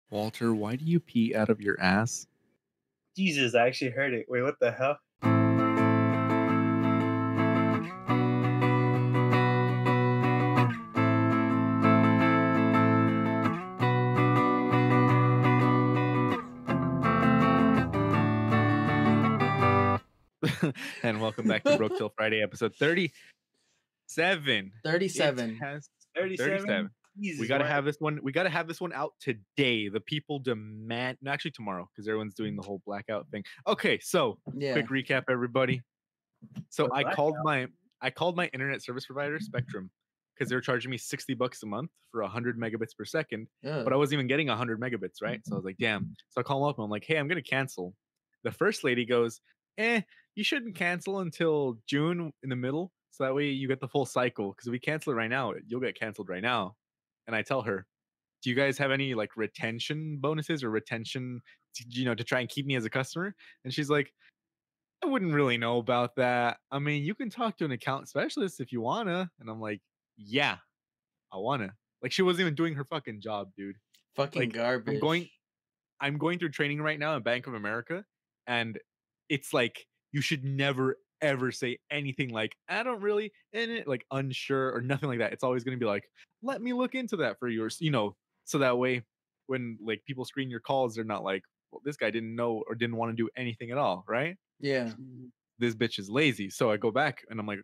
Walter, why do you pee out of your ass? Jesus, I actually heard it. Wait, what the hell? And welcome back to Broke Till Friday, episode 37. It 37. has 37? 37. Jesus, We gotta why- have this one. We gotta have this one out today. The people demand. No, actually tomorrow, because everyone's doing the whole blackout thing. Okay, so Yeah. quick recap, everybody. So What, I called my internet service provider, Spectrum, because they're charging me $60 a month for 100 megabits per second. Yeah. But I wasn't even getting 100 megabits, right? So I was like, damn. So I call them up and I'm like, hey, I'm gonna cancel. The first lady goes, you shouldn't cancel until June in the middle. So that way you get the full cycle. Because if we cancel it right now, you'll get canceled right now. And I tell her, do you guys have any like retention bonuses or retention, to try and keep me as a customer? And she's like, I wouldn't really know about that. I mean, you can talk to an account specialist if you wanna. And I'm like, yeah, I wanna. Like, she wasn't even doing her fucking job, dude. Fucking Like, garbage. I'm going through training right now at Bank of America, and it's like you should never ever say anything like I don't really in it, like unsure or nothing like that. It's always gonna be like, let me look into that for you, or so that way when like people screen your calls, they're not like, well, this guy didn't know or didn't want to do anything at all, right? Yeah. This bitch is lazy. So I go back and I'm like,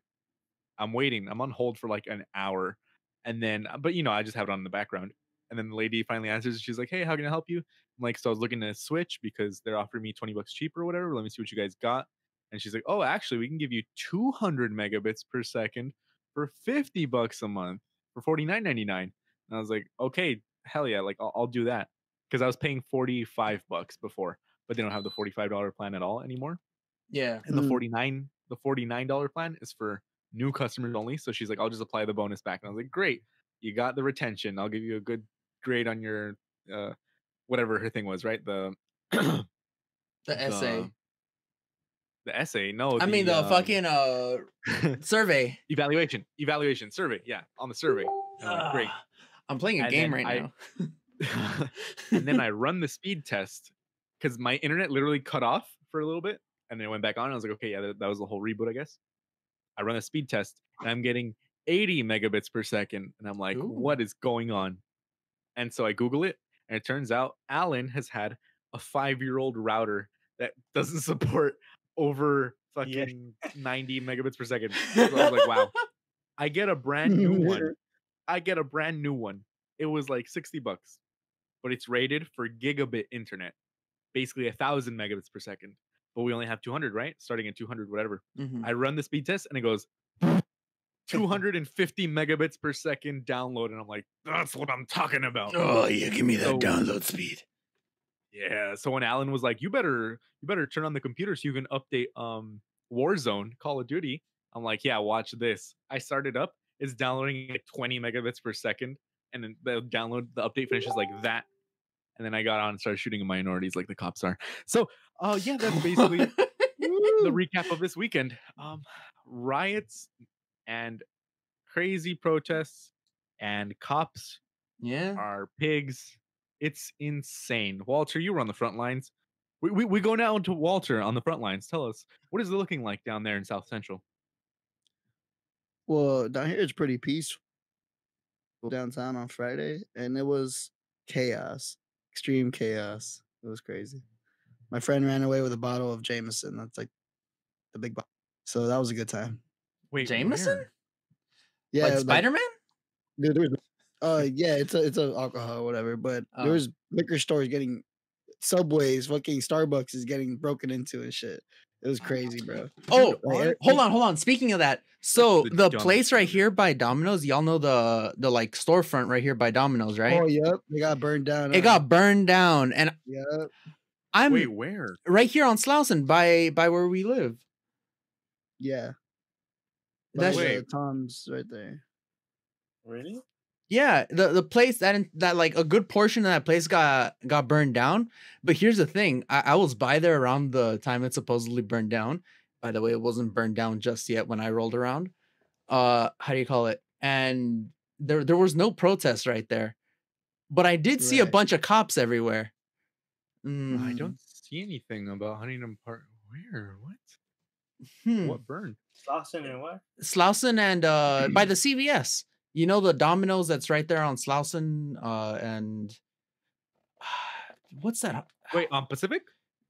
I'm waiting. I'm on hold for like an hour. And then, but I just have it on in the background. And then the lady finally answers. She's like, hey, how can I help you? I'm like, so I was looking to switch because they're offering me $20 cheaper or whatever. Let me see what you guys got. And she's like, oh, actually, we can give you 200 megabits per second for $50 a month for $49.99. And I was like, okay, hell yeah. Like, I'll do that. Because I was paying $45 before, but they don't have the $45 plan at all anymore. Yeah. And the $49 plan is for new customers only. So she's like, I'll just apply the bonus back. And I was like, great, you got the retention. I'll give you a good grade on your whatever her thing was, right? The The essay. the essay. No, I mean the fucking survey. evaluation survey. Yeah, on the survey. And I'm like, great. I'm playing a And game then right now. And then I run the speed test because my internet literally cut off for a little bit and then it went back on. I was like, okay, yeah, that was the whole reboot, I guess. I run a speed test and I'm getting 80 megabits per second. And I'm like, Ooh. what is going on? And so I Google it and it turns out Alan has had a 5-year-old router that doesn't support over fucking 90 megabits per second. So I was like, wow. I get a brand new one. It was like $60, but it's rated for gigabit internet, basically 1,000 megabits per second. But we only have 200, right? Starting at 200, whatever. Mhm. I run the speed test and it goes 250 megabits per second download, and I'm like, that's what I'm talking about. Oh yeah, give me that So- download speed. Yeah. So when Alan was like, you better turn on the computer so you can update Warzone, Call of Duty. I'm like, yeah, watch this. I started up, it's downloading at 20 megabits per second, and then the update finishes like that. And then I got on and started shooting minorities like the cops are. So yeah, that's basically the recap of this weekend. Riots and crazy protests and cops Yeah. are pigs. It's insane. Walter, you were on the front lines. We go now to Walter on the front lines. Tell us, what is it looking like down there in South Central? Well, down here it's pretty peaceful downtown on Friday, and it was chaos, extreme chaos. It was crazy. My friend ran away with a bottle of Jameson. That's like the big bottle. So that was a good time. Wait, Jameson? where? Yeah, Like Spider-Man? dude, there was, yeah, it's a alcohol, whatever. But Oh. there was liquor stores getting Subways, fucking Starbucks is getting broken into and shit. It was crazy, bro. Oh, Like, hold on. Speaking of that, so The the dumbest place right thing. here by Domino's, y'all know the like storefront right here by Domino's, right? Oh, yep, they got burned down. It got burned down, and Yep. I'm Wait, where? right here on Slauson by where we live. Yeah. That's Wait. Tom's right there. Really? yeah, the place that like a good portion of that place got burned down. But here's the thing, I was by there around the time it supposedly burned down. By the way, it wasn't burned down just yet when I rolled around. How do you call it? And there was no protest right there. but I did see a Right. bunch of cops everywhere. I Mhm. don't see anything about Huntington Park. Where? What? Hmm. What burned? Slauson and what? Slauson and by the CVS. You know the Domino's that's right there on Slauson and what's that? Wait, on Pacific?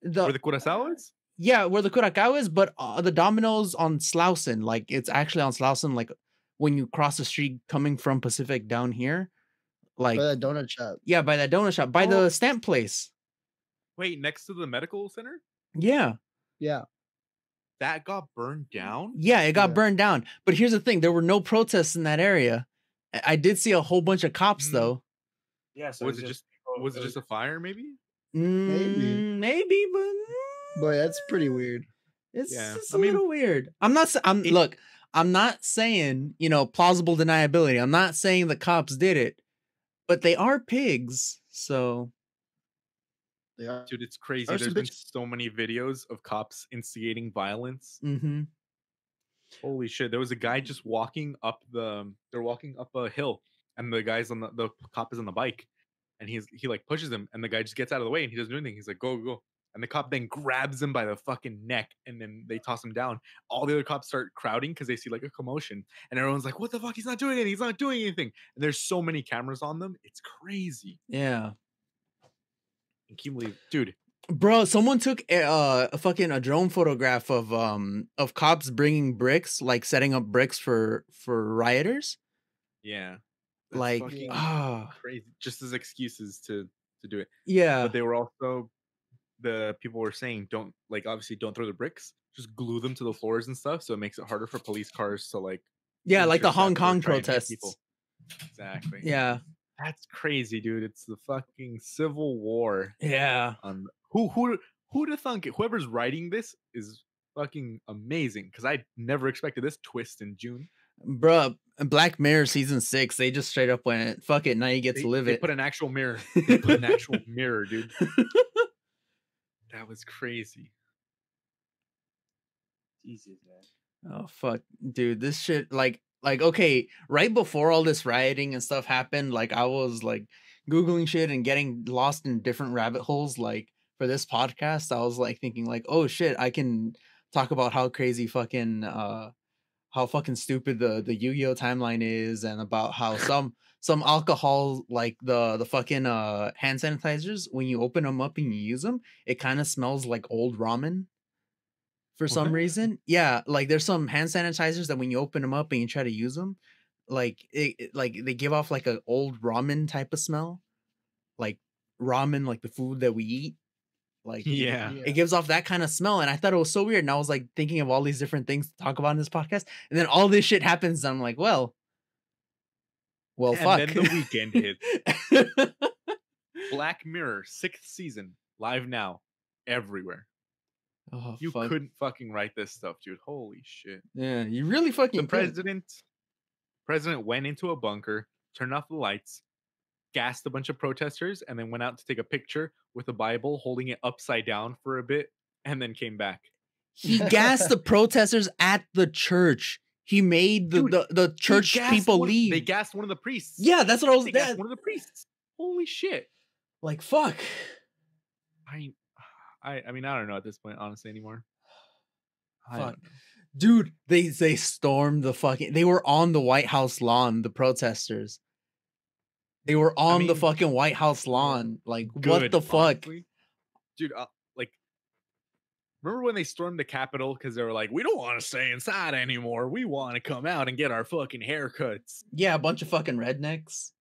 The Where the Curacao is? yeah, where the Curacao is, but the Domino's on Slauson, like it's actually on Slauson, like when you cross the street coming from Pacific down here, like By that donut shop. yeah, by that donut shop, by Oh. the stamp place. Wait, next to the medical center? Yeah, Yeah. That got burned down? yeah, it got Yeah. burned down. But here's the thing: there were no protests in that area. I did see a whole bunch of cops Mm. though. Yeah. So Was it's it just people- was it just a fire maybe? Maybe, but Boy, that's pretty weird. it's Yeah, just I a mean, little weird. I'm not. it- Look. I'm not saying plausible deniability. I'm not saying the cops did it, but they are pigs. So They are. Dude, it's crazy. Are some There's been bitch- so many videos of cops instigating violence. mm-hmm. Holy shit. There was a guy just walking up they're walking up a hill and the guy's on the cop is on the bike and he like pushes him and the guy just gets out of the way and he doesn't do anything. He's like, go, go. And the cop then grabs him by the fucking neck and then they toss him down. All the other cops start crowding because they see like a commotion and everyone's like, what the fuck? He's not doing anything. He's not doing anything. And there's so many cameras on them. It's crazy. Yeah. And can you believe, dude, Bro, someone took a drone photograph of cops bringing bricks, like setting up bricks for rioters. yeah. That's Like fucking crazy. Just as excuses to do it. yeah. But they were also the people were saying don't obviously don't throw the bricks, just glue them to the floors and stuff, so it makes it harder for police cars to Yeah, like the intercept Hong or Kong try and hit protests. people. Exactly. Yeah. That's crazy, dude. It's the fucking civil war. Yeah. Who'd have thunk it? Whoever's writing this is fucking amazing because I never expected this twist in June. Bruh, Black Mirror season 6, they just straight up went, fuck it, now you get to live They it. put an actual mirror. They put an actual mirror, dude. That was crazy. Jesus, man. Oh fuck, dude, this shit like okay, right before all this rioting and stuff happened, like I was like googling shit and getting lost in different rabbit holes. Like for this podcast, I was like thinking like, oh shit, I can talk about how crazy fucking how fucking stupid the Yu-Gi-Oh timeline is, and about how some alcohol, like the fucking hand sanitizers, when you open them up and you use them, it kind of smells like old ramen. For some What? reason, yeah, like there's some hand sanitizers that when you open them up and you try to use them, like like they give off like an old ramen type of smell, like ramen, like the food that we eat, like Yeah. it gives off that kind of smell. And I thought it was so weird, and I was like thinking of all these different things to talk about in this podcast, and then all this shit happens, and I'm like, well, And fuck. then the weekend hit. Black Mirror 6th season live now everywhere. Oh, You fuck. couldn't fucking write this stuff, dude. Holy shit. Yeah, you really fucking The could. president went into a bunker, turned off the lights, gassed a bunch of protesters, and then went out to take a picture with a Bible, holding it upside down for a bit, and then came back. He gassed the protesters at the church. He made Dude, the He church gassed people leave. They gassed one of the priests. Yeah, that's what I was. They gassed one of the priests. Holy shit. Like fuck. I mean, I don't know at this point, honestly, anymore. I Fuck. don't know. Dude, they stormed the fucking. They were on the White House lawn. The protesters. They were on the mean, fucking White House lawn. Like what Good, the fuck? honestly. Dude, remember when they stormed the Capitol because they were like, we don't want to stay inside anymore. We want to come out and get our fucking haircuts. Yeah, a bunch of fucking rednecks.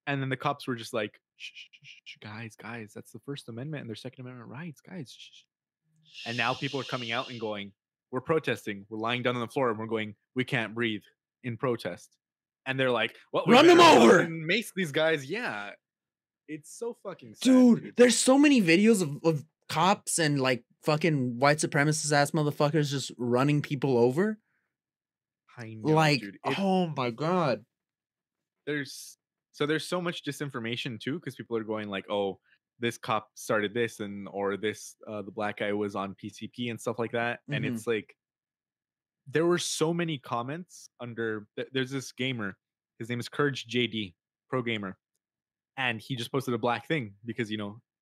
And then the cops were just like, shh, guys, that's the First Amendment and their Second Amendment rights, guys. Shh. And now people are coming out and going, we're protesting. We're lying down on the floor and we're going, we can't breathe in protest. And they're like, well, we Run them better over! fucking mace these guys. Yeah. It's so fucking sad, Dude, there's so many videos of cops and like fucking white supremacist ass motherfuckers just running people over. I know, Like, dude. oh my god. There's so much disinformation too because people are going like, oh, this cop started this or this the black guy was on PCP and stuff like that. And Mhm. it's like there were so many comments under there's this gamer, his name is Courage JD, pro gamer, and he just posted a black thing because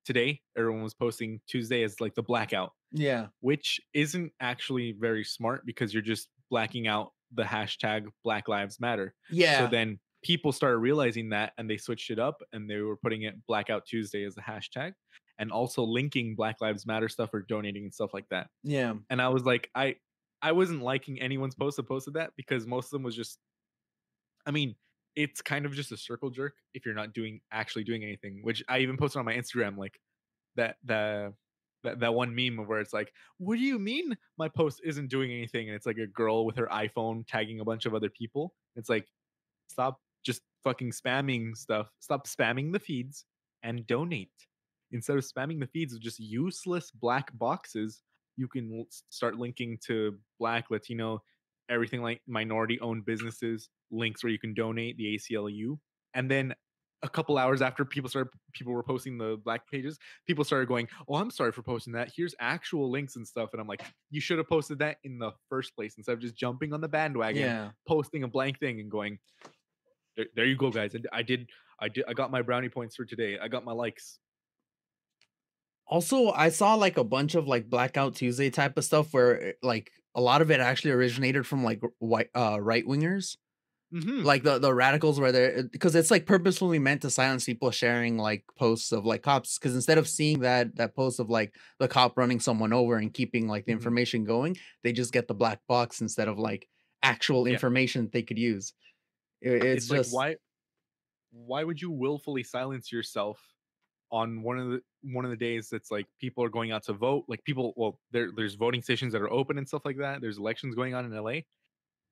today everyone was posting Tuesday as like the blackout, Yeah. which isn't actually very smart because you're just blacking out the hashtag Black Lives Matter. So Yeah. then people started realizing that and they switched it up and they were putting it Blackout Tuesday as a hashtag and also linking Black Lives Matter stuff or donating and stuff like that. Yeah. And I was like, I wasn't liking anyone's post that posted that because most of them was just, I mean, it's kind of just a circle jerk if you're not actually doing anything, which I even posted on my Instagram, like that one meme where it's like, what do you mean my post isn't doing anything? And it's like a girl with her iPhone tagging a bunch of other people. It's like, stop just fucking spamming stuff. Stop spamming the feeds and donate. Instead of spamming the feeds with just useless black boxes, you can start linking to Black, Latino, everything like minority owned businesses, links where you can donate, the ACLU. And then a couple hours after people were posting the black pages, people started going, oh, I'm sorry for posting that, here's actual links and stuff. And I'm like, you should have posted that in the first place instead of just jumping on the bandwagon, Yeah. posting a blank thing and going, there you go, guys. I got my brownie points for today. I got my likes. Also, I saw like a bunch of like Blackout Tuesday type of stuff where like a lot of it actually originated from like white right wingers. Mm-hmm. Like the radicals where they're, because it's like purposefully meant to silence people sharing like posts of like cops, because instead of seeing that post of like the cop running someone over and keeping like the Mhm. information going, they just get the black box instead of like actual Yeah. information that they could use. It's like, just why would you willfully silence yourself on one of the days that's like people are going out to vote, like people, well, there's voting stations that are open and stuff like that, there's elections going on in LA,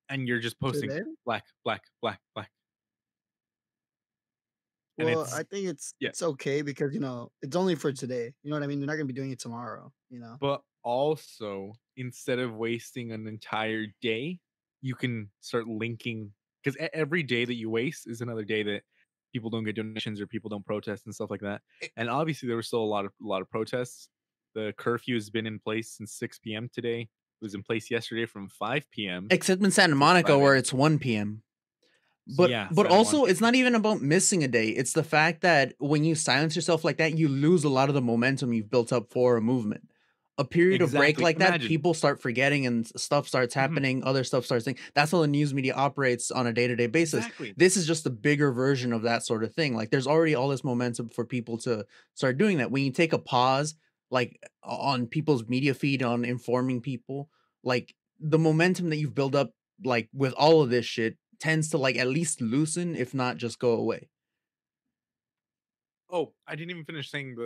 and you're just posting Today? black, black, black, black. And Well, it's I think it's yeah. it's okay because it's only for today. You know what I mean? They're not gonna be doing it tomorrow. But also, instead of wasting an entire day, you can start linking, because every day that you waste is another day that people don't get donations or people don't protest and stuff like that. And obviously, there were still a lot of protests. The curfew has been in place since 6 p.m. today. It was in place yesterday from 5 p.m. except in Santa to Monica 5 where a.m. it's 1 p.m. But Yeah, but Santa also Monica. it's not even about missing a day. It's the fact that when you silence yourself like that, you lose a lot of the momentum you've built up for a movement. A period of break Exactly. like that, Imagine. people start forgetting and stuff starts Mhm. happening, other stuff starts thing. That's how the news media operates on a day-to-day basis. Exactly. This is just a bigger version of that sort of thing. Like there's already all this momentum for people to start doing that. When you take a pause, like on people's media feed, on informing people, like the momentum that you've built up, like with all of this shit, tends to like at least loosen, if not just go away. Oh, I didn't even finish saying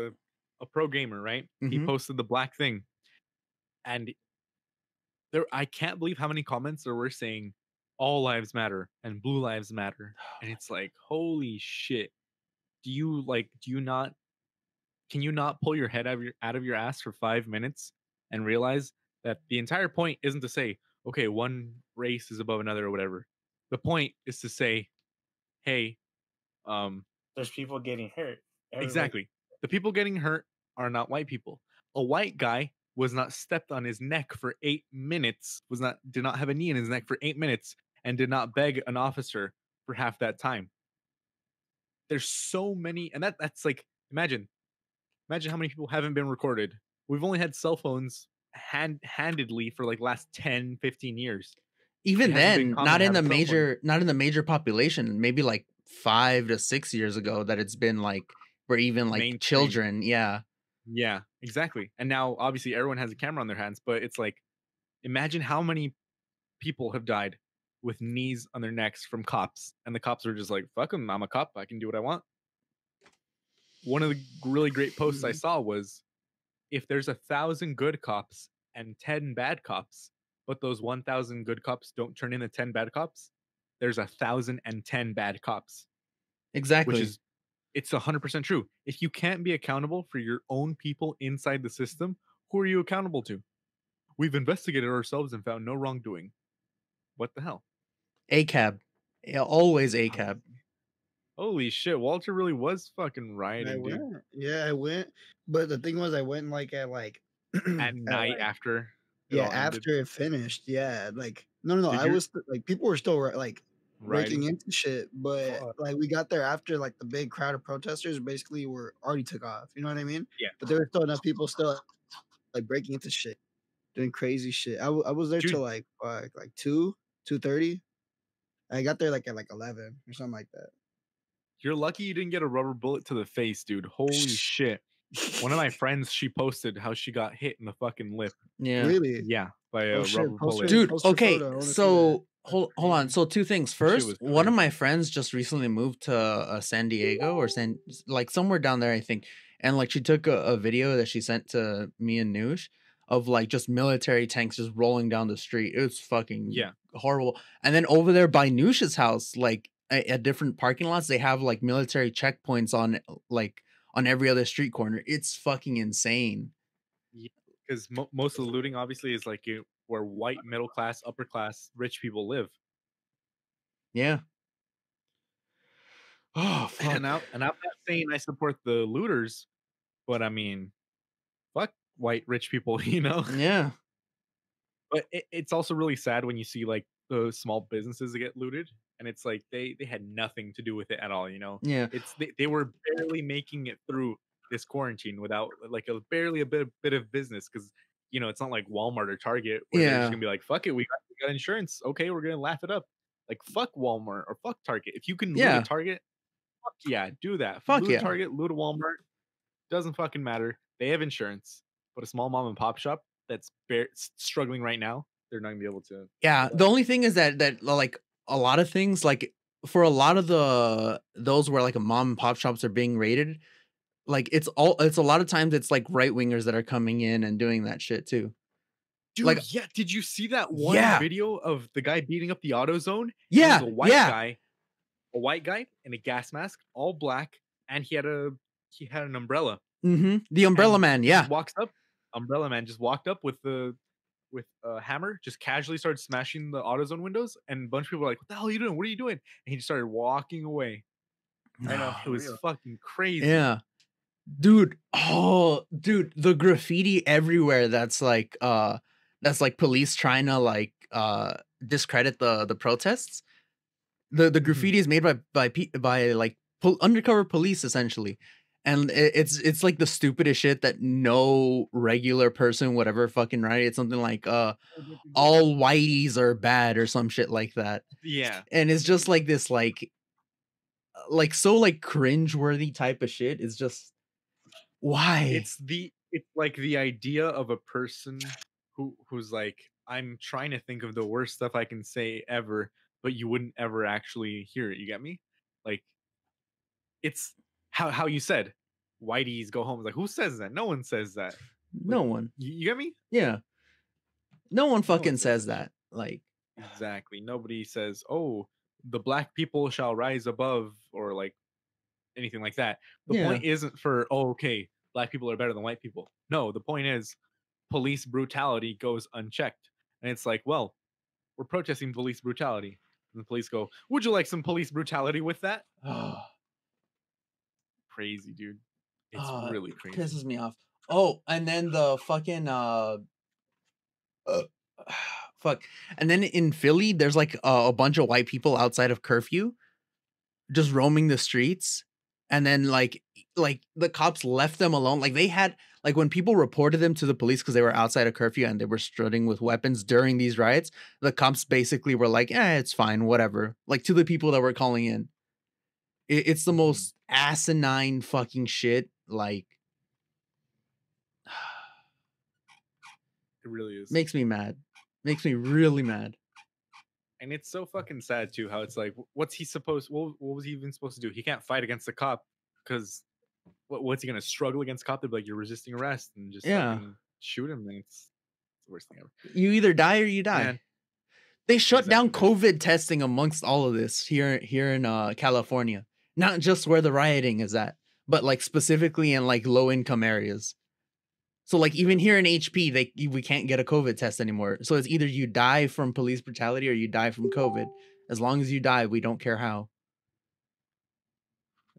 a pro gamer, right? He Mhm. posted the black thing, and I can't believe how many comments there were saying all lives matter and blue lives matter. And it's like, holy shit. Do you not can you not pull your head out of your ass for 5 minutes and realize that the entire point isn't to say, okay, one race is above another or whatever. The point is to say, hey, um There's people getting hurt. Everybody, exactly. The people getting hurt are not white people. A white guy was not stepped on his neck for 8 minutes, did not have a knee in his neck for 8 minutes, and did not beg an officer for half that time. There's so many, and that's like, imagine how many people haven't been recorded. We've only had cell phones handedly for like last 10, 15 years. Even It hasn't been then, common to have a cell phone. not in the major population, maybe like 5 to 6 years ago that it's been like where even like Mainstream. children, yeah. Yeah, exactly. And now obviously everyone has a camera on their hands, but it's like, imagine how many people have died with knees on their necks from cops, and the cops are just like, fuck them, I'm a cop, I can do what I want. One of the really great posts I saw was, if there's 1,000 good cops and 10 bad cops, but those 1,000 good cops don't turn into 10 bad cops, there's 1,010 bad cops. Which Exactly. is, it's 100% true. If you can't be accountable for your own people inside the system, who are you accountable to? We've investigated ourselves and found no wrongdoing. What the hell? ACAB. Yeah, always ACAB. Holy shit, Walter really was fucking I rioting, dude. went. Yeah, I went. But the thing was, I went like at At night after it yeah, all ended. after it finished. Yeah, like no. Did I you? was like people were still like breaking Rioting. into shit, but Fuck. like we got there after like the big crowd of protesters basically were already took off. You know what I mean? Yeah. But there were still enough people still like breaking into shit, doing crazy shit. I was there Dude. till like 2:30. I got there like at like 11 or something like that. You're lucky you didn't get a rubber bullet to the face, dude. Holy shit. One of my friends, she posted how she got hit in the fucking lip. Yeah. Really? Yeah, by a Oh shit! rubber Post her, bullet. Dude, post her okay, photo. I wanna see that. so That's hold on. crazy. So two things. That shit First, was one of crazy. my friends just recently moved to San Diego or like somewhere down there, I think. And like she took a video that she sent to me and Noosh of like just military tanks just rolling down the street. It was fucking Yeah. horrible. And then over there by Noosh's house, like at different parking lots, they have like military checkpoints on every other street corner. It's fucking insane. Because most of the looting obviously is like where white, middle class, upper class, rich people live. Yeah. Oh fuck. And I'm not saying I support the looters, but I mean, fuck white rich people, you know. Yeah. But it's also really sad when you see like the small businesses that get looted, and it's like they had nothing to do with it at all, you know. Yeah. It's they were barely making it through this quarantine without like barely a bit of business, because you know it's not like Walmart or Target where they're Yeah. just gonna be like, fuck it, we got insurance, okay, we're gonna laugh it up. Like fuck Walmart or fuck Target. If you can loot Yeah. a Target, fuck yeah, do that. Fuck Loot yeah. a Target, loot a Walmart, doesn't fucking matter. They have insurance. But a small mom and pop shop that's struggling right now, they're not gonna be able to. Yeah, the only thing is that like a lot of things, like for a lot of those where like a mom and pop shops are being raided, like it's a lot of times it's like right wingers that are coming in and doing that shit too. Dude, Like yeah, did you see that one yeah, video of the guy beating up the AutoZone? It yeah, was a yeah. white guy in a gas mask, all black, and he had an umbrella. The Umbrella And Man, he yeah. just walks up. Umbrella Man just walked up with a hammer, just casually started smashing the AutoZone windows, and a bunch of people were like, "What the hell are you doing? What are you doing?" And he just started walking away. I know. It was real. fucking crazy. Yeah. Dude, oh dude, the graffiti everywhere that's like police trying to like discredit the protests. The graffiti is made by like undercover police essentially. And it's like the stupidest shit that no regular person would ever fucking write. It's something like all whiteys are bad or some shit like that. Yeah. And it's just like this like so like cringe-worthy type of shit. It's just why? It's like the idea of a person who's like, I'm trying to think of the worst stuff I can say ever, but you wouldn't ever actually hear it. You get me? Like, it's how you said, whiteys go home. It's like, who says that? No one says that. No one. You get me? Yeah. No one fucking says says that. Like Exactly. Nobody says, "Oh, the black people shall rise above," or like anything like that. The yeah. point isn't for, "Oh, okay, black people are better than white people." No, the point is police brutality goes unchecked. And it's like, well, we're protesting police brutality. And the police go, "Would you like some police brutality with that?" Crazy, dude. It's really It crazy. pisses me off. Oh, and then the fucking fuck. And then in Philly, there's like a bunch of white people outside of curfew just roaming the streets. And then like the cops left them alone. Like they had like when people reported them to the police because they were outside of curfew and they were strutting with weapons during these riots, the cops basically were like, it's fine, whatever. Like to the people that were calling in. It's the most asinine fucking shit. Like It really is. makes me mad. Makes me really mad. And it's so fucking sad too how it's like, what's he supposed, what was he even supposed to do? He can't fight against the cop because what's he gonna struggle against the cop? They'd be like, you're resisting arrest, and just fucking shoot him. And it's the worst thing ever. You either die or you die. Man. They shut down Exactly. COVID testing amongst all of this here in California. Not just where the rioting is at, but like specifically in like low income areas. So like even here in HP, we can't get a COVID test anymore. So it's either you die from police brutality or you die from COVID. As long as you die, we don't care how.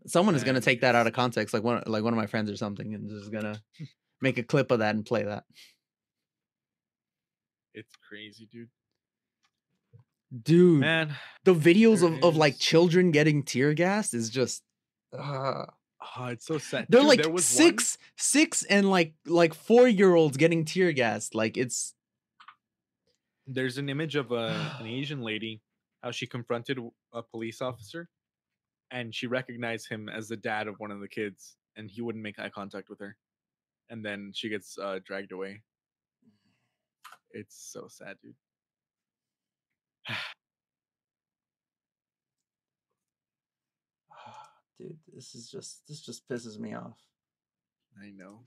Someone is gonna Man, take that out of context, like one of my friends or something, and just gonna make a clip of that and play that. It's crazy, dude. Dude, Man, the videos there of like is. children getting tear gassed is just Oh, it's so sad. they're Dude, like there was one. six and like 4-year-olds getting tear gassed. Like it's There's an image of an Asian lady, how she confronted a police officer, and she recognized him as the dad of one of the kids, and he wouldn't make eye contact with her, and then she gets dragged away. It's so sad, dude. dude, this just pisses me off. I know,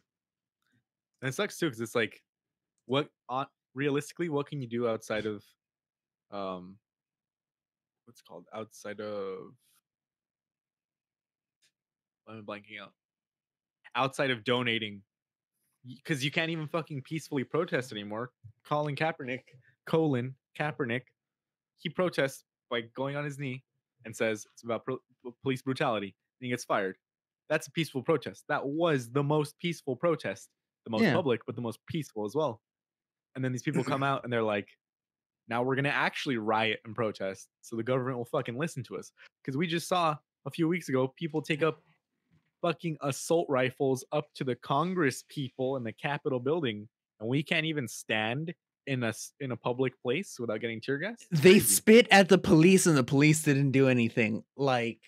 and it sucks too, because it's like, what realistically, what can you do outside of um, what's it called, outside of? I'm blanking out. Outside of donating, because you can't even fucking peacefully protest anymore. Colin Kaepernick, he protests by going on his knee and says it's about police brutality, and he gets fired. That's a peaceful protest. That was the most peaceful protest, the most Yeah. public, but the most peaceful as well. And then these people come out and they're like, now we're gonna actually riot and protest, so the government will fucking listen to us. Because we just saw a few weeks ago people take up fucking assault rifles up to the Congress people in the Capitol building, and we can't even stand in a public place without getting tear gas. It's They crazy. spit at the police and the police didn't do anything. Like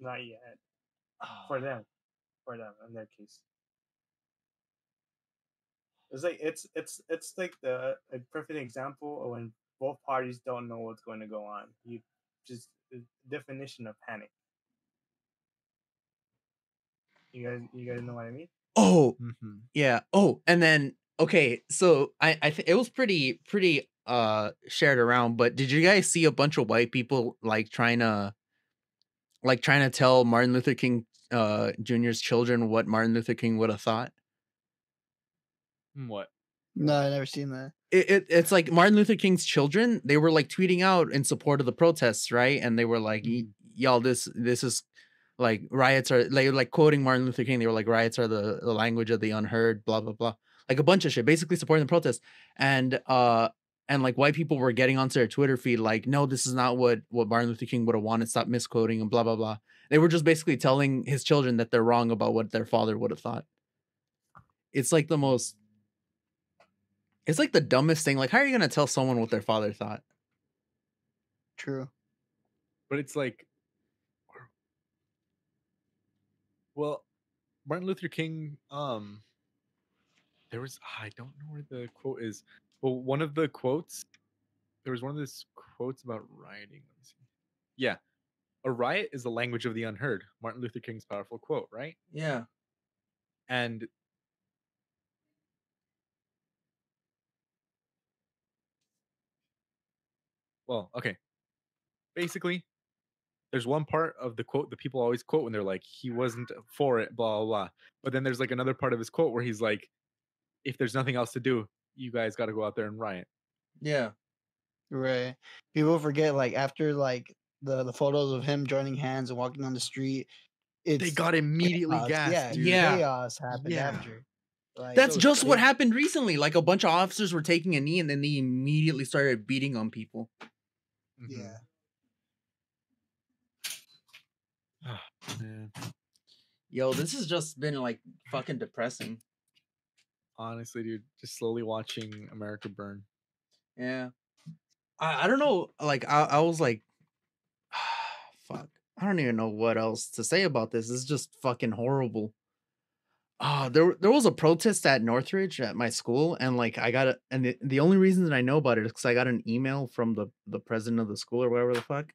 Not yet. For them. In their case. It's like it's like a perfect example of when both parties don't know what's going to go on. You just the definition of panic. You guys know what I mean? oh Mhm. yeah. Oh, and then okay, so I think it was pretty shared around, but did you guys see a bunch of white people like trying to tell Martin Luther King Jr.'s children what Martin Luther King would have thought? What? No, I never seen that. It's like Martin Luther King's children, they were like tweeting out in support of the protests, right? And they were like, Mhm. y'all, this is like riots are like quoting Martin Luther King, they were like riots are the language of the unheard, blah blah blah. Like a bunch of shit, basically supporting the protest. And like white people were getting onto their Twitter feed, like, no, this is not what Martin Luther King would have wanted. Stop misquoting and blah blah blah. They were just basically telling his children that they're wrong about what their father would have thought. It's like the most it's like the dumbest thing. Like, how are you gonna tell someone what their father thought? True. But it's like, well, Martin Luther King. There was, I don't know where the quote is, but one of the quotes. There was one of those quotes about rioting. Let me see. Yeah, a riot is the language of the unheard. Martin Luther King's powerful quote, right? Yeah. And well, okay. Basically, there's one part of the quote that people always quote when they're like, he wasn't for it, blah blah blah. But then there's like another part of his quote where he's like, if there's nothing else to do, you guys got to go out there and riot. Yeah. Right. People forget like after like the photos of him joining hands and walking on the street, They it's got immediately chaos. gassed, Yeah, dude. Yeah. chaos happened Yeah. after. Like That's So just what they- happened recently. Like a bunch of officers were taking a knee and then they immediately started beating on people. Mhm. Yeah. Man, Yo, this has just been like fucking depressing. honestly, dude, just slowly watching America burn. Yeah. I don't know. Like I was like, fuck. I don't even know what else to say about this. It's just fucking horrible. There was a protest at Northridge at my school, and like I got the only reason that I know about it is because I got an email from the president of the school or whatever the fuck.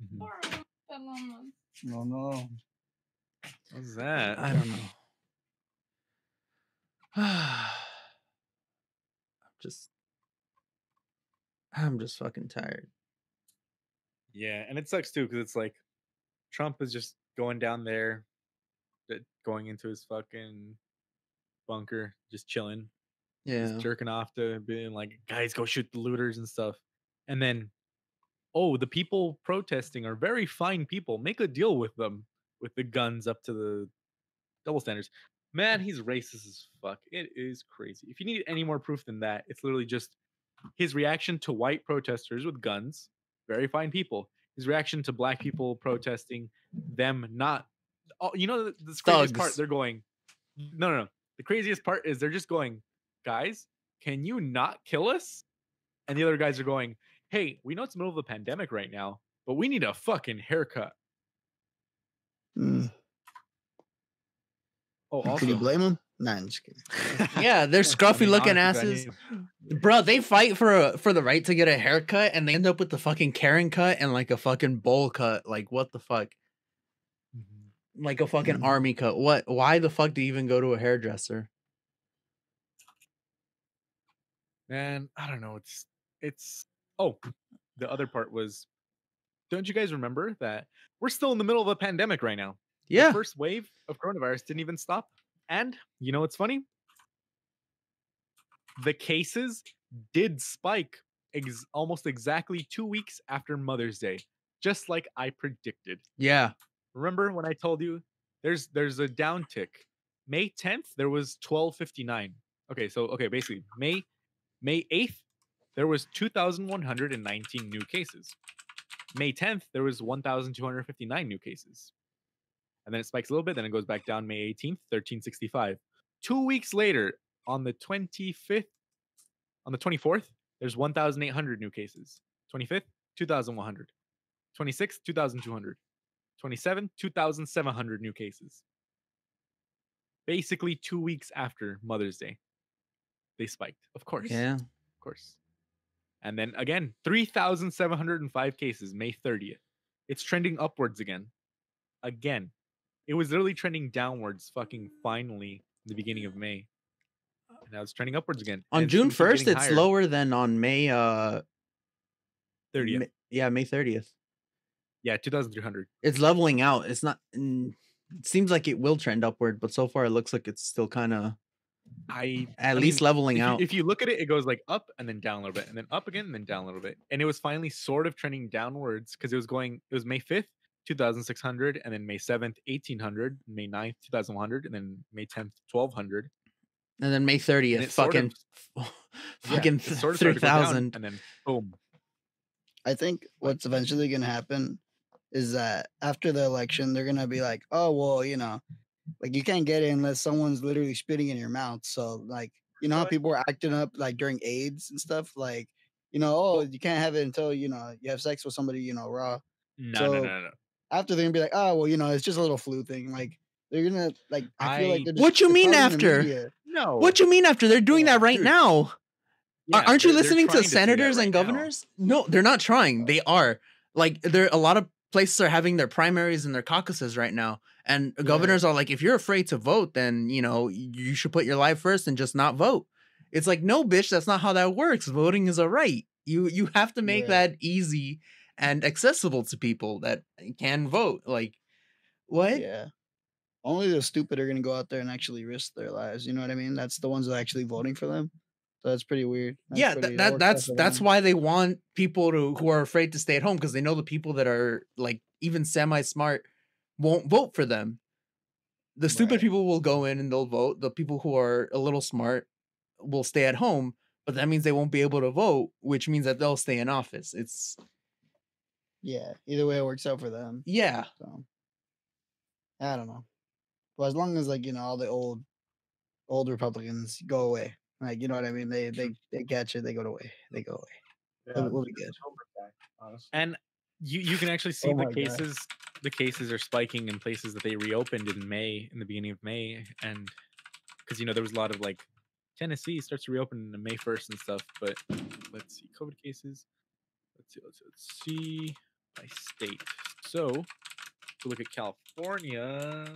Mhm. No. What's that? I don't know. I'm just fucking tired. Yeah, and it sucks too because it's like Trump is just going down there, going into his fucking bunker, just chilling, Yeah. just jerking off to being like, guys, go shoot the looters and stuff. And then, oh, the people protesting are very fine people. Make a deal with them with the guns up to the double standards. Man, he's racist as fuck. It is crazy. If you need any more proof than that, it's literally just His reaction to white protesters with guns, very fine people. His reaction to black people protesting, them not. Oh, you know the craziest part? Thugs. They're going, no. The craziest part is they're just going, guys, can you not kill us? And the other guys are going, hey, we know it's the middle of a pandemic right now, but we need a fucking haircut. Mm. Oh, Could you also, blame him? Nah, I'm just kidding. Yeah, they're scruffy looking honestly, asses. Bro, they fight for the right to get a haircut and they end up with the fucking Karen cut and like a fucking bowl cut. Like what the fuck? Like a fucking Mhm. army cut. What? Why the fuck do you even go to a hairdresser? man, I don't know. It's. Oh, the other part was, don't you guys remember that we're still in the middle of a pandemic right now? Yeah. The first wave of coronavirus didn't even stop. And you know what's funny? The cases did spike almost exactly 2 weeks after Mother's Day, just like I predicted. Yeah. Remember when I told you there's a downtick? May 10th there was 1259. Okay, basically May 8th there was 2,119 new cases. May 10th there was 1,259 new cases. And then it spikes a little bit, then it goes back down May 18th, 1365. 2 weeks later, on the 25th, on the 24th, there's 1,800 new cases. 25th, 2,100. 26th, 2,200. 27th, 2,700 new cases. Basically 2 weeks after Mother's Day, they spiked. Of course. Yeah. Of course. And then again, 3,705 cases, May 30th. It's trending upwards again. Again. It was literally trending downwards fucking finally in the beginning of May. And now it's trending upwards again. On and it's June gonna keep 1st, getting it's higher. lower than on May 30th. May 30th. Yeah, 2,300. It's leveling out. It's not it seems like it will trend upward, but so far it looks like it's still kind of at least leveling out. If you look at it, it goes like up and then down a little bit, and then up again and then down a little bit. And it was finally sort of trending downwards because it was May 5th, 2,600, and then May 7th, 1,800, May 9th, 2,100, and then May 10th, 1,200. And then May 30th, And it sort fucking of- fucking it sort of started to go down, 3,000. and then boom. I think what's eventually going to happen is that after the election, they're going to be like, oh, well, you know, like you can't get it unless someone's literally spitting in your mouth. So, like, you know how people were acting up like during AIDS and stuff? Like, you know, oh, you can't have it until, you know, you have sex with somebody, you know, raw. No. After they're going to be like, oh, well, you know, it's just a little flu thing. Like, they're going to, like, I feel like they're just, What you it's mean all in the after? media. No. What you mean after? They're doing that right dude. now. Yeah, Aren't you they're listening to trying do that senators right and now. governors? No, they're not trying. They are. Like there a lot of places are having their primaries and their caucuses right now. And governors are like, if you're afraid to vote, then you know, you should put your life first and just not vote. It's like, no, bitch, that's not how that works. Voting is a right. You have to make that easy and accessible to people that can vote. Like what? Yeah. Only the stupid are going to go out there and actually risk their lives. You know what I mean? That's the ones that are actually voting for them. So that's pretty weird. Yeah, that's why they want people who are afraid to stay at home, because they know the people that are like even semi-smart won't vote for them. The stupid people will go in and they'll vote. The people who are a little smart will stay at home, but that means they won't be able to vote, which means that they'll stay in office. It's either way it works out for them. Yeah. So I don't know. Well, as long as like, you know, all the old Republicans go away. Like, you know what I mean? They catch it, they go away. They go away. Yeah, We'll be good. honestly. And you can actually see Oh the my God. cases. The cases are spiking in places that they reopened in the beginning of May, and because you know there was a lot of like Tennessee starts to reopen on May 1st and stuff. But let's see COVID cases. Let's see by state. So if we look at California,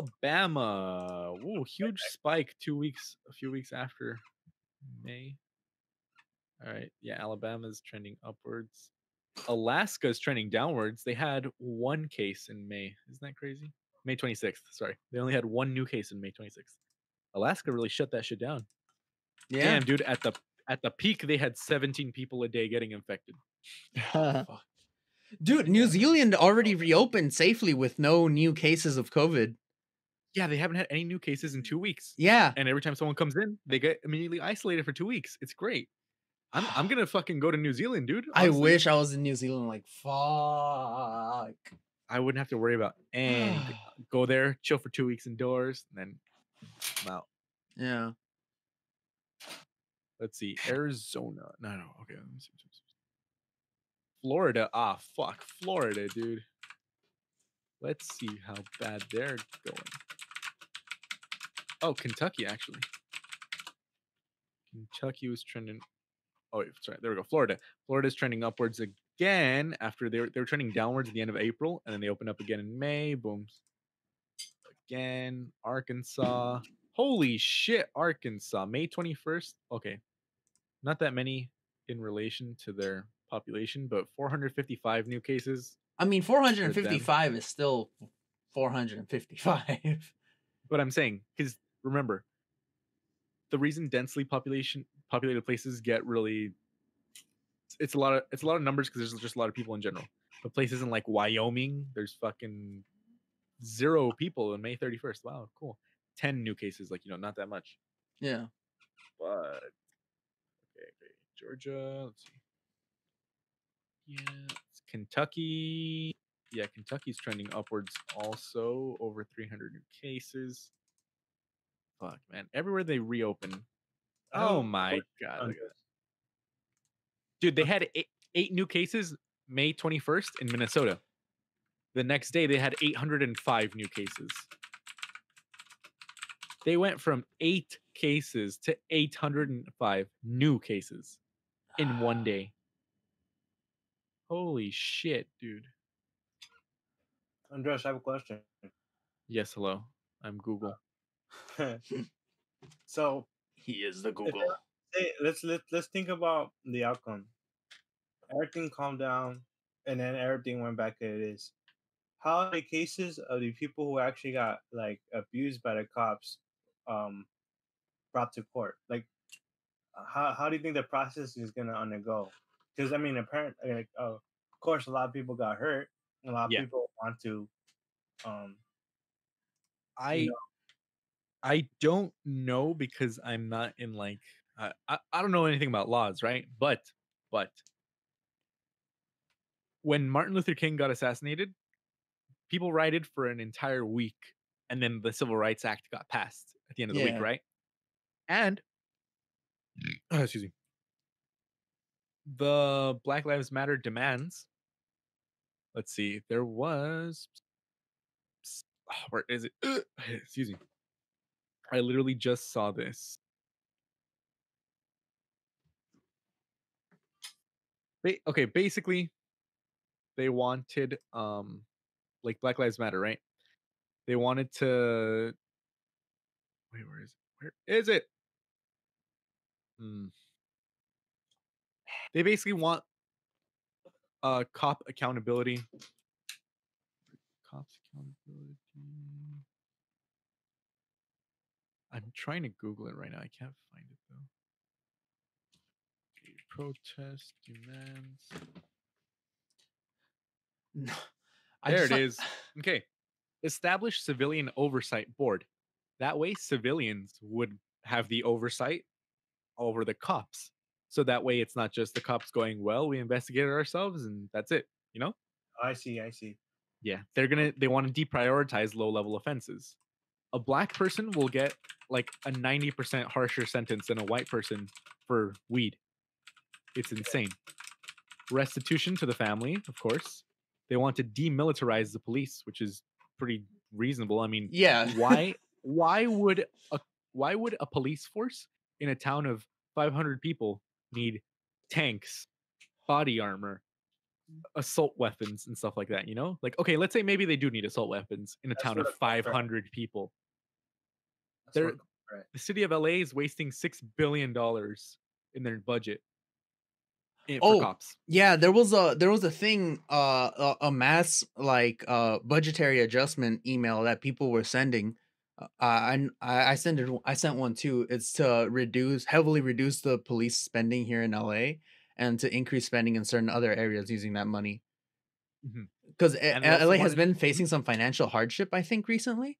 Alabama. Ooh, huge spike a few weeks after May. All right. Yeah, Alabama's trending upwards. Alaska's trending downwards. They had one case in May. Isn't that crazy? May 26th. Sorry. They only had one new case in May 26th. Alaska really shut that shit down. Yeah. Damn, dude, at the peak they had 17 people a day getting infected. Fuck. Dude, New Zealand already reopened safely with no new cases of COVID. Yeah, they haven't had any new cases in 2 weeks. Yeah. And every time someone comes in, they get immediately isolated for 2 weeks. It's great. I'm gonna fucking go to New Zealand, dude. I Honestly. wish I was in New Zealand. Like, fuck. I wouldn't have to worry about and go there, chill for 2 weeks indoors, and then I'm out. Yeah. Let's see, Arizona. No. Okay, let me see. Florida. Ah, fuck, Florida, dude. Let's see how bad they're going. Oh, Kentucky, actually. Kentucky was trending. Oh, wait, sorry. There we go. Florida. Florida's trending upwards again after they were trending downwards at the end of April, and then they opened up again in May. Boom. Again, Arkansas. Holy shit, Arkansas. May 21st. Okay. Not that many in relation to their population, but 455 new cases. I mean, 455 is still 455. But I'm saying, because remember, the reason densely populated places get really it's a lot of numbers because there's just a lot of people in general. But places in like Wyoming, there's fucking 0 people on May 31st. Wow, cool. 10 new cases, like, not that much. Yeah. But okay. Georgia, let's see. Yeah, it's Kentucky. Yeah, Kentucky's trending upwards also, over 300 new cases. Fuck, man. Everywhere they reopen. Oh my god. Look at this. Dude, they had 8 new cases May 21st in Minnesota. The next day, they had 805 new cases. They went from 8 cases to 805 new cases in one day. Holy shit, dude. Andres, I have a question. Yes, hello. I'm Google. So he is the Google. Let's think about the outcome. Everything calmed down, and then everything went back to it is. How many cases of the people who actually got like abused by the cops brought to court? Like, how do you think the process is gonna undergo? Because I mean, apparently, like, of course, a lot of people got hurt. A lot of people want to. I don't know because I'm not in like I don't know anything about laws, right? But when Martin Luther King got assassinated, people rioted for an entire week, and then the Civil Rights Act got passed at the end of the week, right? And excuse me, the Black Lives Matter demands. Let's see, there was. Where is it? Excuse me. I literally just saw this. Okay, basically, they wanted like Black Lives Matter, right? They wanted to wait, where is it? Where is it? They basically want cop accountability. Cops accountability. I'm trying to Google it right now. I can't find it though. Okay, protest demands. There it is. Okay. Establish civilian oversight board. That way civilians would have the oversight over the cops. So that way it's not just the cops going, well, we investigated ourselves and that's it, I see. Yeah, they want to deprioritize low-level offenses. A black person will get like a 90% harsher sentence than a white person for weed. It's insane. Restitution to the family, of course. They want to demilitarize the police, which is pretty reasonable. I mean, yeah. why would a police force in a town of 500 people need tanks, body armor, assault weapons, and stuff like that? Like, okay, let's say maybe they do need assault weapons in a town of 500 people. The city of LA is wasting $6 billion in their budget for cops. Yeah, there was a thing, a mass like budgetary adjustment email that people were sending. I sent one too. It's to heavily reduce the police spending here in LA and to increase spending in certain other areas using that money. Because LA has been facing some financial hardship, I think, recently.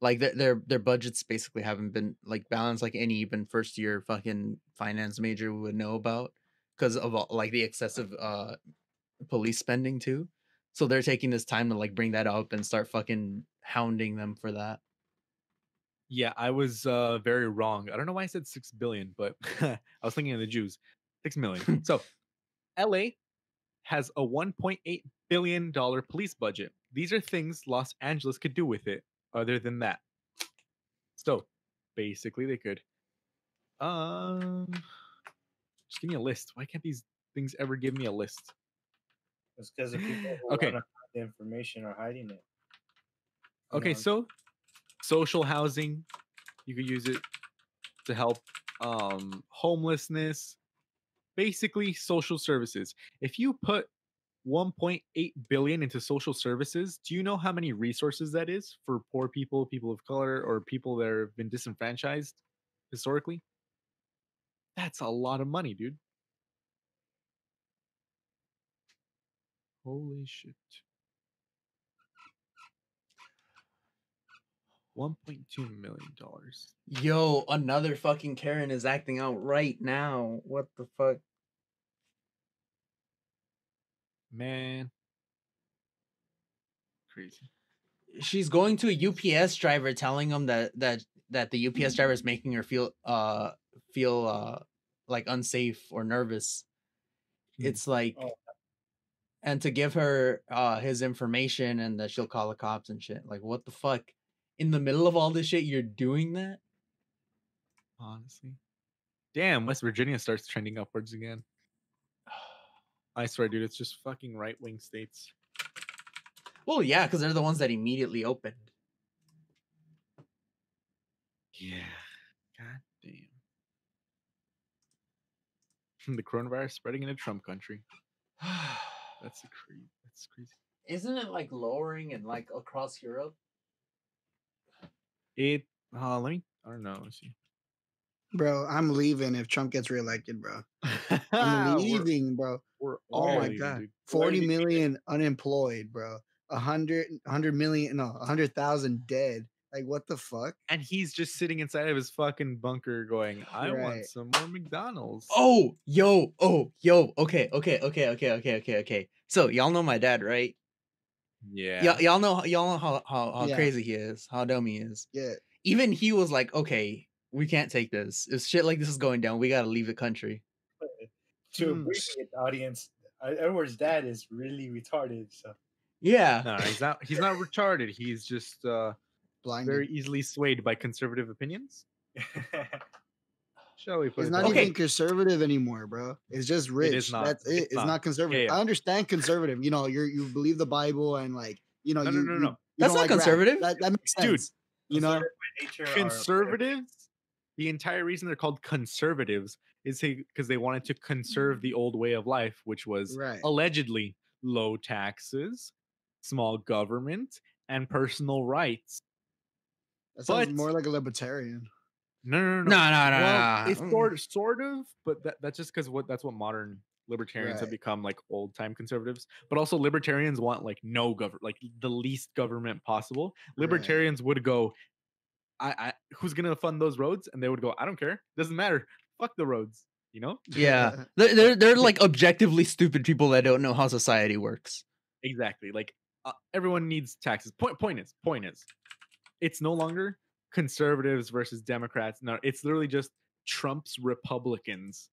Like their budgets basically haven't been like balanced like any even first year fucking finance major would know about because of like the excessive police spending too. So they're taking this time to like bring that up and start fucking hounding them for that. Yeah, I was very wrong. I don't know why I said 6 billion, but I was thinking of the Jews. 6 million. So LA has a $1.8 billion police budget. These are things Los Angeles could do with it other than that. So basically they could just give me a list. Why can't these things ever give me a list? It's because the people who Okay. want to hide the information are hiding it. Okay, so social housing, you could use it to help homelessness, basically social services. If you put 1.8 billion into social services, do you know how many resources that is for poor people, people of color, or people that have been disenfranchised historically? That's a lot of money, dude. Holy shit. $1.2 million. Yo, another fucking Karen is acting out right now. What the fuck? Man. Crazy. She's going to a UPS driver telling him that the UPS driver is making her feel like unsafe or nervous. It's like and to give her his information and that she'll call the cops and shit. Like what the fuck? In the middle of all this shit, you're doing that? Honestly. Damn, West Virginia starts trending upwards again. I swear, dude, it's just fucking right-wing states. Well, yeah, because they're the ones that immediately opened. Yeah. God damn. The coronavirus spreading into Trump country. That's crazy. That's crazy. Isn't it like lowering and like across Europe? It let me I don't know. Let's see. Bro, I'm leaving if Trump gets reelected, bro. I'm leaving, bro. We're Oh all my leaving, god. dude. 40 million unemployed, bro. 100 million, no, 100,000 dead. Like what the fuck? And he's just sitting inside of his fucking bunker going, I want Right. some more McDonald's. Oh, yo. Okay. So y'all know my dad, right? Yeah. Y'all know how Yeah. crazy he is, how dumb he is. Yeah. Even he was like, okay, we can't take this. If shit like this is going down, we gotta leave the country. To abbreviate the audience, Edward's dad is really retarded. So Yeah. No, he's not retarded. He's just Blinded. very easily swayed by conservative opinions. Shall we put It's it not that way? even conservative anymore, bro. It's just rich. is not. That's it. It's It's not not. conservative. Yeah. I understand conservative. You know, you believe the Bible and like, you know, No. you That's don't not like rap. conservative. That makes Dude, sense. You know, nature Conservatives, the entire reason they're called conservatives is because they wanted to conserve the old way of life, which was Right. allegedly low taxes, small government, and personal rights. that sounds But- more like a libertarian. No. No. Well, it's sort of, but that's just because that's what modern libertarians have Right. become, like old time conservatives. But also libertarians want like no government, like the least government possible. Right. Libertarians would go, I who's gonna fund those roads? And they would go, I don't care, doesn't matter, fuck the roads, you know? Yeah. They're like objectively stupid people that don't know how society works. Exactly. Like everyone needs taxes. Point is, it's no longer conservatives versus Democrats. No, it's literally just Trump's Republicans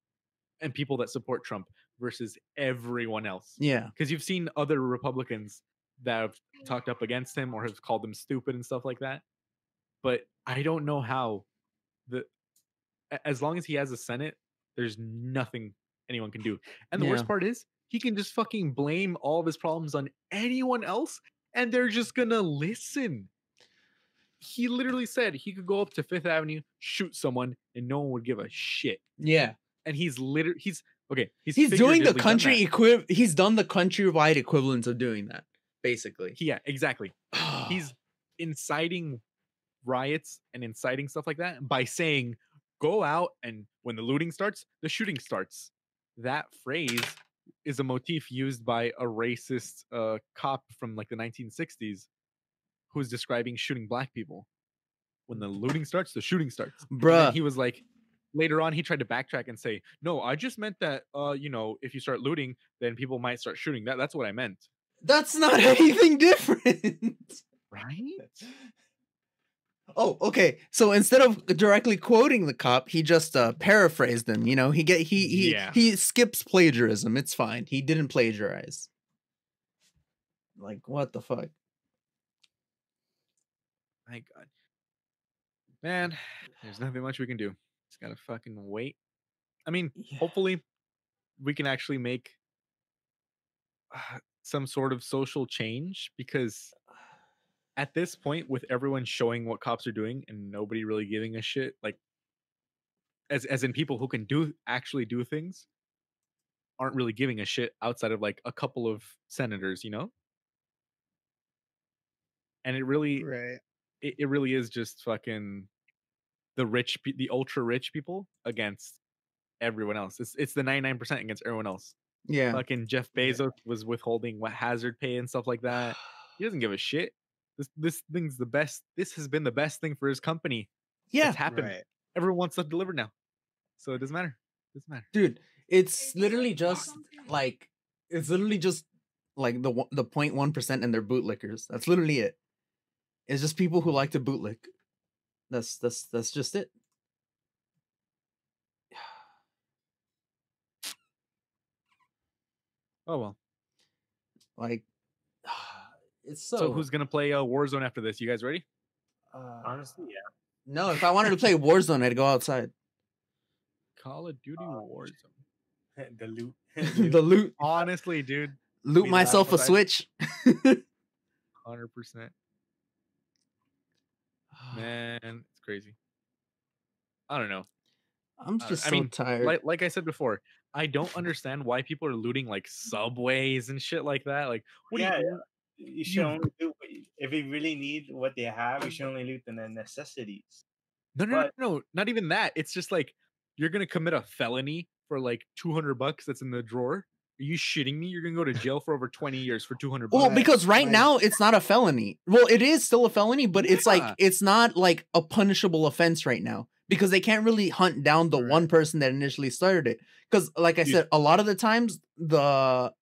and people that support Trump versus everyone else. Yeah. Because you've seen other Republicans that have talked up against him or have called him stupid and stuff like that. But I don't know how as long as he has a Senate, there's nothing anyone can do. And the Yeah. worst part is he can just fucking blame all of his problems on anyone else and they're just gonna listen. He literally said he could go up to Fifth Avenue, shoot someone, and no one would give a shit. Yeah. And he's doing the He's country that. he's done the countrywide equivalent of doing that, basically. Yeah, exactly. He's inciting riots and inciting stuff like that by saying, go out and when the looting starts, the shooting starts. That phrase is a motif used by a racist cop from like the 1960s who's describing shooting black people. when the looting starts, the shooting starts. And Bruh. then he was like, later on, he tried to backtrack and say, no, I just meant that, if you start looting, then people might start shooting. That's what I meant. That's not anything different. Right? Oh, okay. So instead of directly quoting the cop, he just paraphrased them. You know, he skips plagiarism. It's fine. He didn't plagiarize. Like, what the fuck? My God. Man, there's nothing much we can do. Just gotta fucking wait. I mean, Yeah. hopefully we can actually make some sort of social change, because at this point, with everyone showing what cops are doing and nobody really giving a shit, like as in people who can actually do things aren't really giving a shit outside of like a couple of senators, and it really Right. it really is just fucking the ultra rich people against everyone else. It's the 99% against everyone else. Yeah. Fucking Jeff Bezos was withholding hazard pay and stuff like that. He doesn't give a shit. This thing's the best. This has been the best thing for his company. Yeah. It's happened. Right. Everyone wants stuff delivered now, so it doesn't matter. It doesn't matter. Dude, it's literally just like the 0.1% and they're bootlickers. That's literally it. It's just people who like to bootlick. That's just it. Oh well. Like, it's So who's gonna play Warzone after this? You guys ready? Honestly, yeah. No, if I wanted to play Warzone, I'd go outside. Call of Duty Warzone. The loot. The loot. Honestly, dude, Loot Be myself a outside. Switch. 100%. Man, it's crazy. I don't know. I'm just I so mean, tired. like I said before, I don't understand why people are looting like subways and shit like that. Like, what Yeah, do you? You should You- only do if you really need what they have. You should only loot the necessities. No, But- not even that. It's just like you're gonna commit a felony for like $200 that's in the drawer. Are you shitting me? You're gonna go to jail for over 20 years for $200. Well, Right, because right right. now it's not a felony. Well, it is still a felony, but it's like Yeah. it's not like a punishable offense right now because they can't really hunt down the one Right. person that initially started it. Because, like I Dude. said, a lot of the times the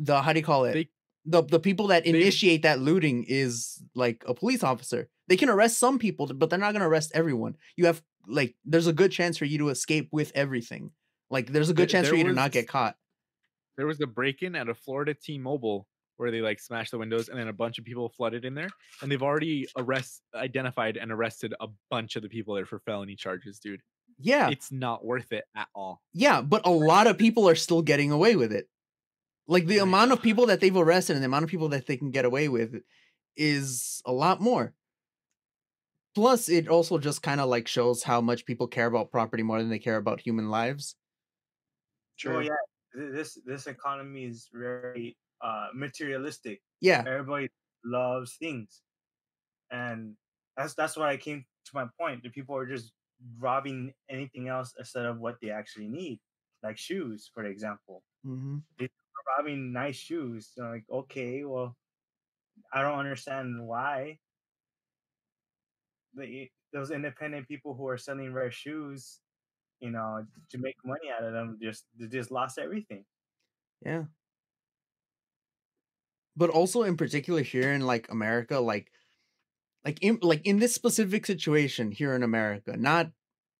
how do you call it? They- The people that initiate that looting is like a police officer. They can arrest some people, but they're not gonna arrest everyone. You have like there's a good chance for you to escape with everything. Like there's a good chance for you to not get caught. There was a break-in at a Florida T-Mobile where they like smashed the windows and then a bunch of people flooded in there, and they've already identified and arrested a bunch of the people there for felony charges, dude. Yeah. It's not worth it at all. Yeah, but a lot of people are still getting away with it. Like the Right. amount of people that they've arrested and the amount of people that they can get away with is a lot more. Plus, it also just kind of like shows how much people care about property more than they care about human lives. Oh yeah, this economy is very materialistic. Yeah, Everybody loves things, and that's why I came to my point. The people are just robbing anything else instead of what they actually need, like shoes, for example. hmm Robbing nice shoes. So like, okay, well, I don't understand why. Those independent people who are selling rare shoes, to make money out of them, they just lost everything. yeah. But also in particular here in like America, like in this specific situation here in America, not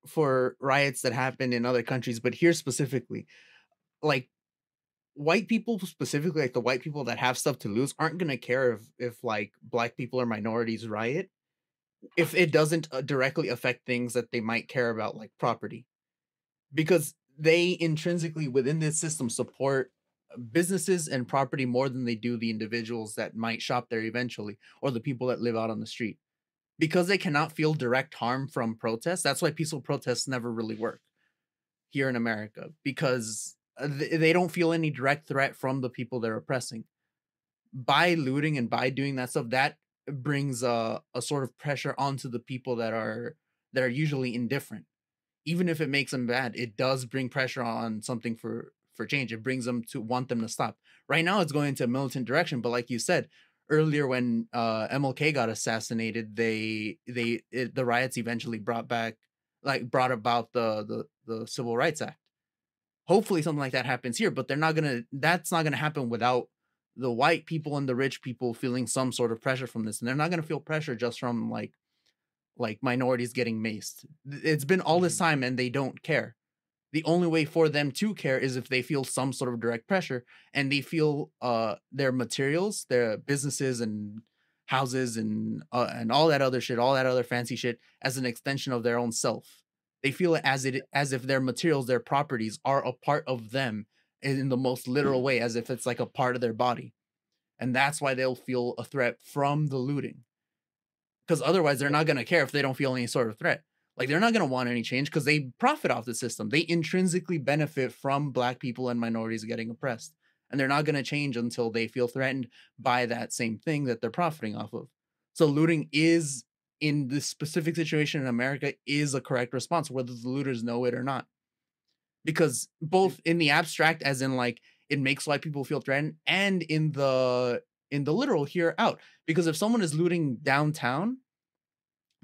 for riots that happen in other countries, but here specifically, like white people specifically, like the white people that have stuff to lose, aren't gonna care if like black people or minorities riot if it doesn't directly affect things that they might care about, like property, because they intrinsically within this system support businesses and property more than they do the individuals that might shop there eventually or the people that live out on the street, because they cannot feel direct harm from protests. That's why peaceful protests never really work here in America, because they don't feel any direct threat from the people they're oppressing. By looting and by doing that stuff, that brings a sort of pressure onto the people that are usually indifferent. Even if it makes them bad, it does bring pressure on something for change. It brings them to want them to stop. Right now it's going into a militant direction, but like you said earlier when MLK got assassinated, the riots eventually brought about the Civil Rights Act. Hopefully something like that happens here, but that's not gonna happen without the white people and the rich people feeling some sort of pressure from this. And they're not gonna feel pressure just from like minorities getting maced. It's been all this time and they don't care. The only way for them to care is if they feel some sort of direct pressure and they feel their materials, their businesses and houses and all that other shit, all that other fancy shit as an extension of their own self. They feel it as if their materials, their properties are a part of them in the most literal way, as if it's like a part of their body. And that's why they'll feel a threat from the looting. Because otherwise they're not going to care if they don't feel any sort of threat. Like they're not going to want any change because they profit off the system. They intrinsically benefit from black people and minorities getting oppressed. And they're not going to change until they feel threatened by that same thing that they're profiting off of. So looting is, in this specific situation in America, is a correct response, whether the looters know it or not. Because both in the abstract, as in like it makes white people feel threatened, and in the literal here out. Because if someone is looting downtown,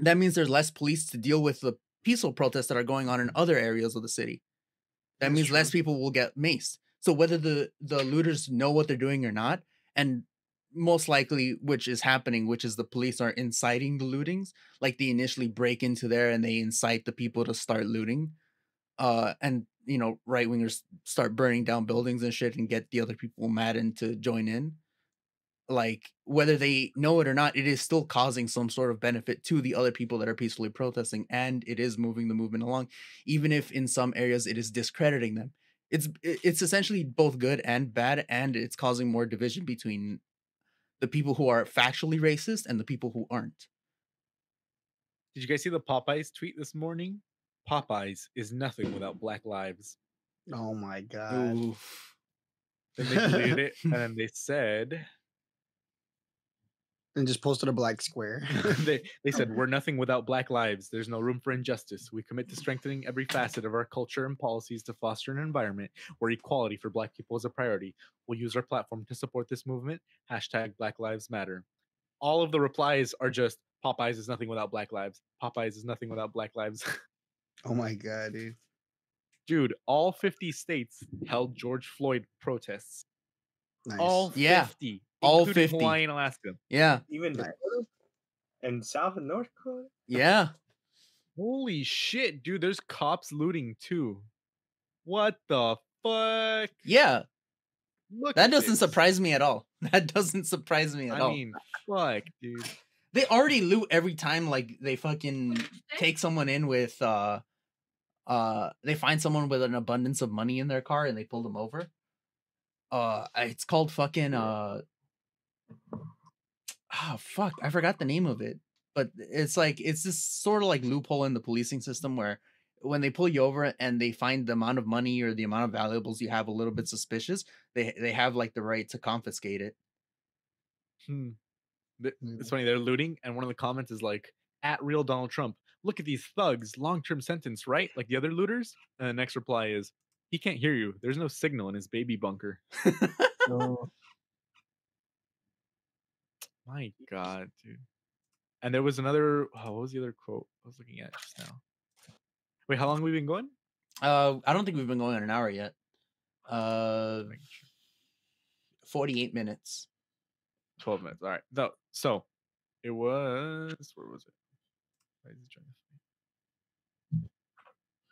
that means there's less police to deal with the peaceful protests that are going on in other areas of the city. That means less people will get maced. So whether the looters know what they're doing or not, and most likely, which is happening, which is the police are inciting the lootings, like they initially break into there and they incite the people to start looting. And right wingers start burning down buildings and shit and get the other people mad and to join in. Like whether they know it or not, it is still causing some sort of benefit to the other people that are peacefully protesting, and it is moving the movement along, even if in some areas it is discrediting them. It's essentially both good and bad, and it's causing more division between the people who are factually racist and the people who aren't. Did you guys see the Popeyes tweet this morning? Popeyes is nothing without Black lives. Oh my god. Oof. Then they deleted it, and then they said And just posted a black square. they said, "We're nothing without Black lives. There's no room for injustice. We commit to strengthening every facet of our culture and policies to foster an environment where equality for Black people is a priority. We'll use our platform to support this movement. Hashtag Black Lives Matter." All of the replies are just, "Popeyes is nothing without Black lives. Popeyes is nothing without Black lives." Oh my god, dude. Dude, all 50 states held George Floyd protests. Nice. All 50. Yeah, all including 50. Hawaii and Alaska. Yeah. Even Nice. Dakota and South and North Dakota. Yeah. Holy shit, dude, there's cops looting too. What the fuck? Yeah. Look That at doesn't this. surprise me at all. That doesn't surprise me at I all. mean, fuck, dude. They already loot every time, like they fucking take someone in with they find someone with an abundance of money in their car and they pull them over. It's called fucking fuck, I forgot the name of it. But it's this sort of like loophole in the policing system where when they pull you over and they find the amount of money or the amount of valuables you have a little bit suspicious, they have like the right to confiscate it. It's funny, they're looting, and one of the comments is like, "At real Donald Trump, look at these thugs, long-term sentence, right? Like the other looters." And the next reply is, "He can't hear you. There's no signal in his baby bunker." Oh, My God, dude. And there was another, what was the other quote I was looking at just now? Wait, how long have we been going? I don't think we've been going on an hour yet. 48 minutes. 12 minutes. All right. So it was, where was it? Why is it trying to find?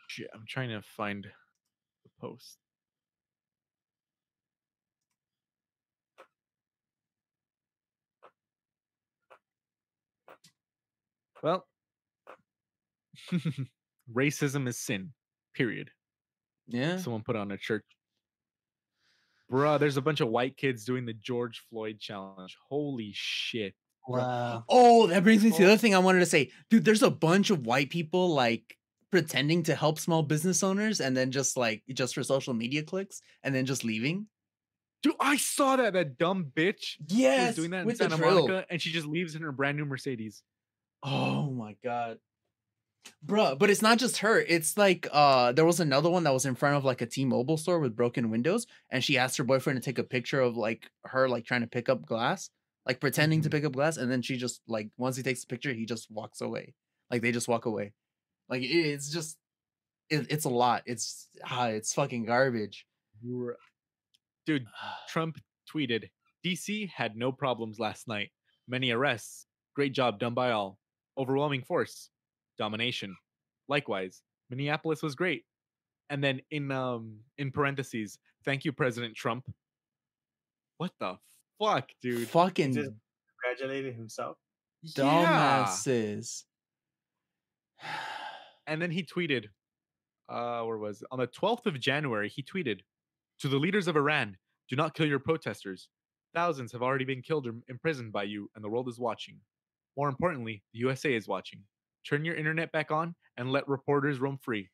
Shit, I'm trying to find the post. Well, racism is sin, period. Yeah. Someone put on a church. Bruh, there's a bunch of white kids doing the George Floyd challenge. Holy shit. wow. Oh, that brings me to the other thing I wanted to say. Dude, there's a bunch of white people like pretending to help small business owners and then just for social media clicks and then just leaving. Dude, I saw that dumb bitch Yes, was doing that in with the Santa drill. Monica, and she just leaves in her brand new Mercedes. Oh my god. Bruh, but it's not just her. It's like there was another one that was in front of like a T-Mobile store with broken windows, and she asked her boyfriend to take a picture of like her like trying to pick up glass. like pretending to Mhm. pick up glass, and then she just like once he takes the picture, he just walks away. Like they just walk away. Like it's just it's a lot. It's fucking garbage. Bru- Dude, Trump tweeted, DC had no problems last night. Many arrests. Great job done by all. Overwhelming force. Domination. Likewise, Minneapolis was great. And then in parentheses, thank you, President Trump. What the fuck, dude? He just Fucking congratulated himself. Yeah. dumbasses. And then he tweeted, where was it? On the 12th of January, he tweeted, to the leaders of Iran, do not kill your protesters. Thousands have already been killed or imprisoned by you, and the world is watching. More importantly, the USA is watching. Turn your internet back on and let reporters roam free.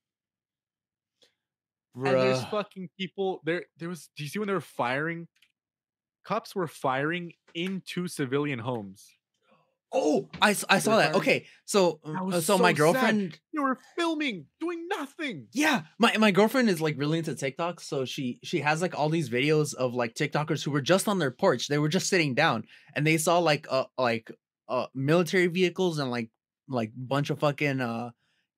And there's Bruh. fucking people there. There was. Do you see when they were firing? Cops were firing into civilian homes. Oh, I saw that. firing. Okay, so That was so my sad. girlfriend. They were filming, doing nothing. Yeah, my girlfriend is like really into TikTok, so she has like all these videos of like TikTokers who were just on their porch. They were just sitting down, and they saw like military vehicles and like bunch of fucking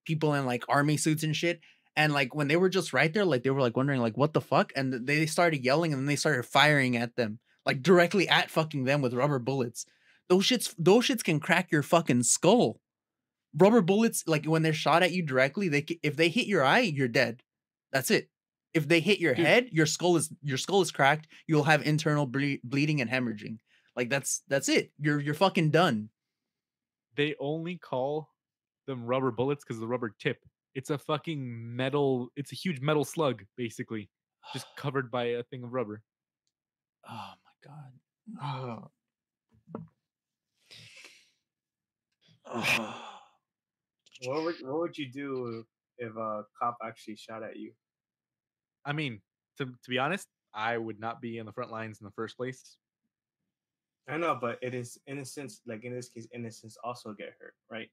people in like army suits and shit. And like when they were just right there, like they were like wondering like what the fuck, and they started yelling, and then they started firing at them, like directly at fucking them with rubber bullets. Those shits can crack your fucking skull. Rubber bullets, like when they're shot at you directly, if they hit your eye, you're dead. That's it. If they hit your Dude. head, your skull is cracked. You'll have internal bleeding and hemorrhaging. Like that's it. You're fucking done. They only call them rubber bullets because the rubber tip. It's a fucking metal. It's a huge metal slug, basically, just covered by a thing of rubber. Oh my god. Oh. What would you do if a cop actually shot at you? I mean, to be honest, I would not be in the front lines in the first place. I know, but it is innocence. Like in this case, innocents also get hurt, right?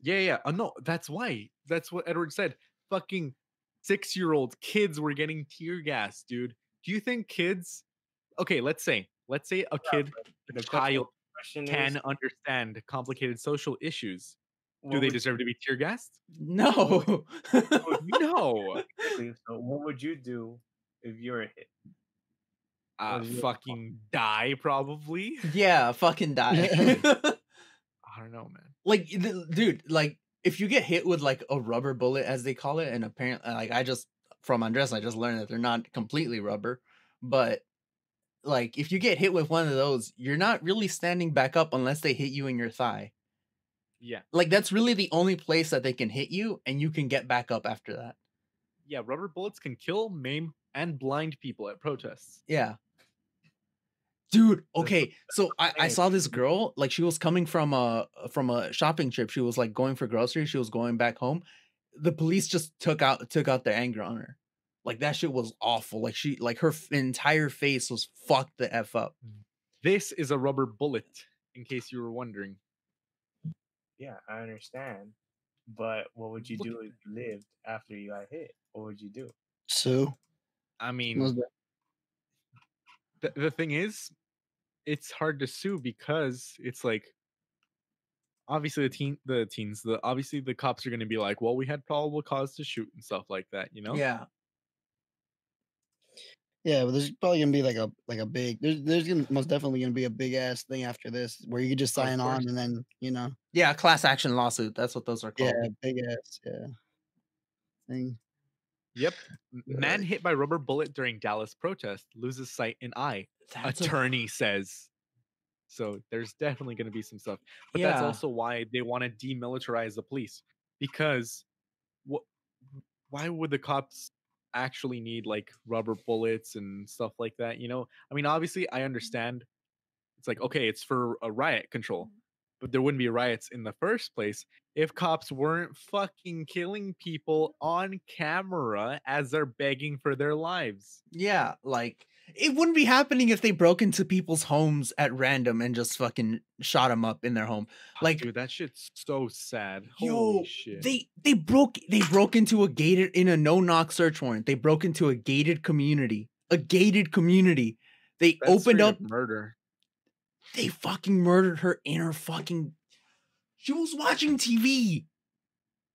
Yeah. Oh no, that's why. That's what Edward said. Fucking 6-year-old kids were getting tear gas, dude. Do you think kids? Okay, let's say a kid, a child question can is, understand complicated social issues. what Do they would deserve to be tear gassed? No. No. Exactly. So what would you do if you were hit? What is your Fucking die probably. Yeah, fucking die. I don't know, man. Like dude, like if you get hit with like a rubber bullet as they call it, and apparently like from Andres I just learned that they're not completely rubber, but like if you get hit with one of those, you're not really standing back up unless they hit you in your thigh. Yeah. Like that's really the only place that they can hit you, and you can get back up after that. Yeah, rubber bullets can kill, maim, and blind people at protests. Yeah. Dude, okay. So I saw this girl, like she was coming from a shopping trip. She was like going for groceries. She was going back home. The police just took out their anger on her. Like that shit was awful. Like her entire face was fucked the F up. This is a rubber bullet, in case you were wondering. Yeah, I understand. But what would you Look do at if you lived after you got hit? What would you do? Sue. I mean, Most the thing is, it's hard to sue because it's like obviously obviously the cops are going to be like, well, we had probable cause to shoot and stuff like that, you know? Yeah. Yeah, but there's probably gonna be like a big there's gonna most definitely gonna be a big ass thing after this where you could just Of sign course. on and then Yeah, class action lawsuit. That's what those are called. yeah, big ass thing. Yep. Man hit by rubber bullet during Dallas protest loses sight and eye. That's a- Attorney says. So there's definitely going to be some stuff. But that's Yeah. also why they want to demilitarize the police, because why would the cops actually need like rubber bullets and stuff like that, you know? I mean, obviously I understand it's like, okay, it's for a riot control, but there wouldn't be riots in the first place if cops weren't fucking killing people on camera as they're begging for their lives. Yeah, like it wouldn't be happening if they broke into people's homes at random and just fucking shot them up in their home. Like, Dude, that shit's so sad. yo, Holy shit. they broke into a gated in a no-knock search warrant. They broke into a gated community. They That's opened straight up murder. They fucking murdered her in her fucking. She was watching TV.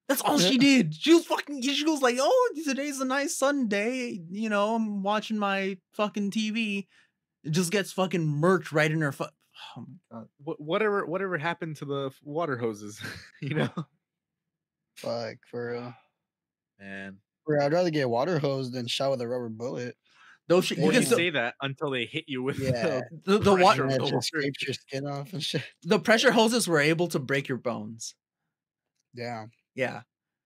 That's all she did. She was like, oh, today's a nice Sunday. You know, I'm watching my fucking TV. It just gets fucking murked right in her. Oh my god. Whatever happened to the water hoses? You know, Fuck, for real. man. I'd rather get water hose than shot with a rubber bullet. Those shit, Well, you you can still, say that until they hit you with Yeah. the pressure water, of And the it just water. scrapes your skin off and shit. the pressure hoses were able to break your bones. Yeah. Yeah.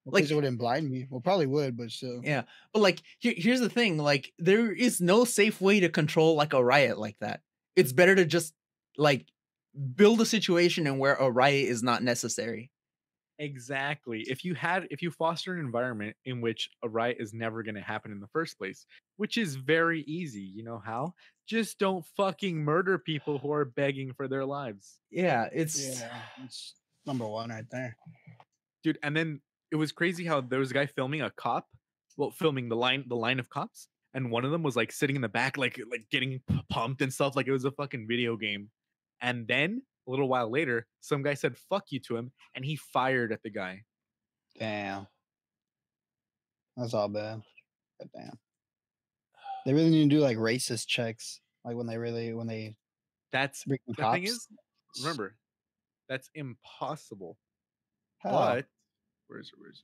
Like, it wouldn't blind me. Well, probably would, but still. Yeah, but like here's the thing, like there is no safe way to control like a riot like that. It's better to just like build a situation in where a riot is not necessary. Exactly. If you foster an environment in which a riot is never going to happen in the first place, which is very easy, you know how? Just don't fucking murder people who are begging for their lives. Yeah, it's Yeah. It's number one right there. Dude, and then it was crazy how there was a guy filming a cop, filming the line of cops, and one of them was like sitting in the back like getting pumped and stuff like it was a fucking video game. And then a little while later, some guy said fuck you to him and he fired at the guy. Damn. That's all bad. But damn. They really need to do like racist checks. Like when they That's bring the the cops. thing is, remember, that's impossible. How? But where is it?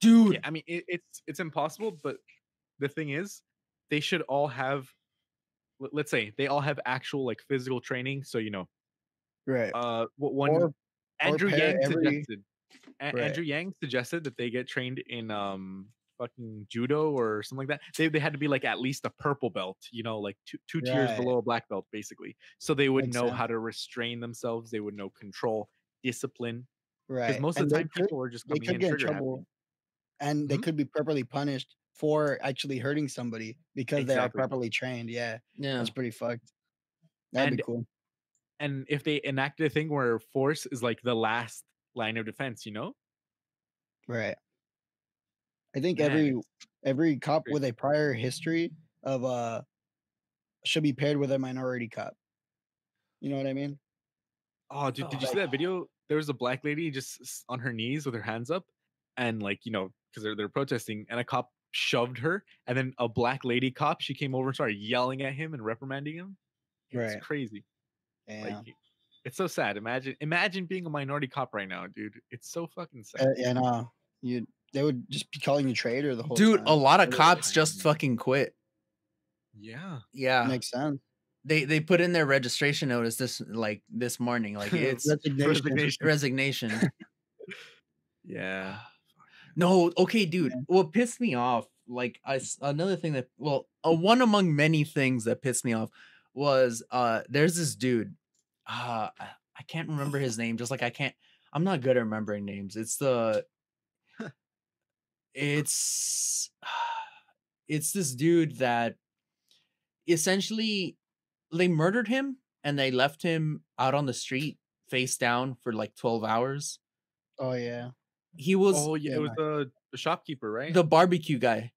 dude. Yeah, I mean it's impossible, but the thing is, they should all have let's say they all have actual like physical training. So you know, Right. one Or Andrew pair Yang every- suggested. Right. Andrew Yang suggested that they get trained in fucking judo or something like that. They had to be like at least a purple belt, you know, like two tiers Right. below a black belt, basically. So they would Makes know sense. how to restrain themselves. They would know control, discipline. Right. Because most of And the they time, could- people are just they coming could in get in trigger happy. trouble, and they Mhm. could be properly punished for actually hurting somebody because they are Exactly. properly trained. Yeah, Yeah. that's pretty fucked. That'd And be cool. and if they enacted a thing where force is like the last line of defense, you know? Right. I think Man, every cop crazy. with a prior history of should be paired with a minority cop. You know what I mean? Oh, dude, did you see that video? There was a black lady just on her knees with her hands up, and like you know, because they're protesting, and a cop shoved her, and then a black lady cop she came over and started yelling at him and reprimanding him. It's Right. crazy. Yeah. Like, it's so sad. Imagine being a minority cop right now, dude. It's so fucking sad. And they would just be calling you traitor the whole Dude, time. a lot of Really? cops just fucking quit. Yeah. Yeah. Makes sense. They put in their registration notice this morning. Like it's Resignation. resignation. Yeah. No, okay, dude. Yeah. What pissed me off, like another thing that one among many things that pissed me off was there's this dude. I can't remember his name, just like I'm not good at remembering names. It's this dude that essentially they murdered him and they left him out on the street face down for like 12 hours. Oh yeah. He was Oh yeah, it was the shopkeeper, right? the barbecue guy.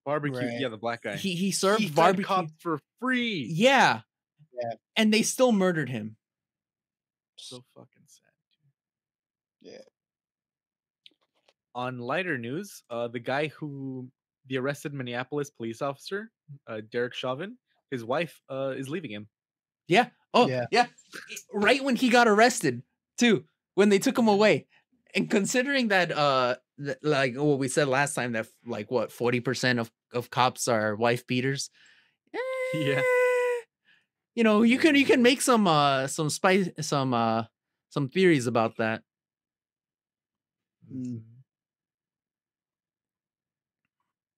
barbecue. Right. Yeah, the black guy. He served He fed barbecue cops for free. Yeah. Yeah. And they still murdered him. So fucking sad. Yeah. On lighter news, the guy the arrested Minneapolis police officer, Derek Chauvin, his wife is leaving him. Yeah. Oh, Yeah. yeah. Right when he got arrested, too, when they took him away. And considering that, like what we said last time, that like what 40% of cops are wife beaters. Yeah. You know, you can make some theories about that. Mm.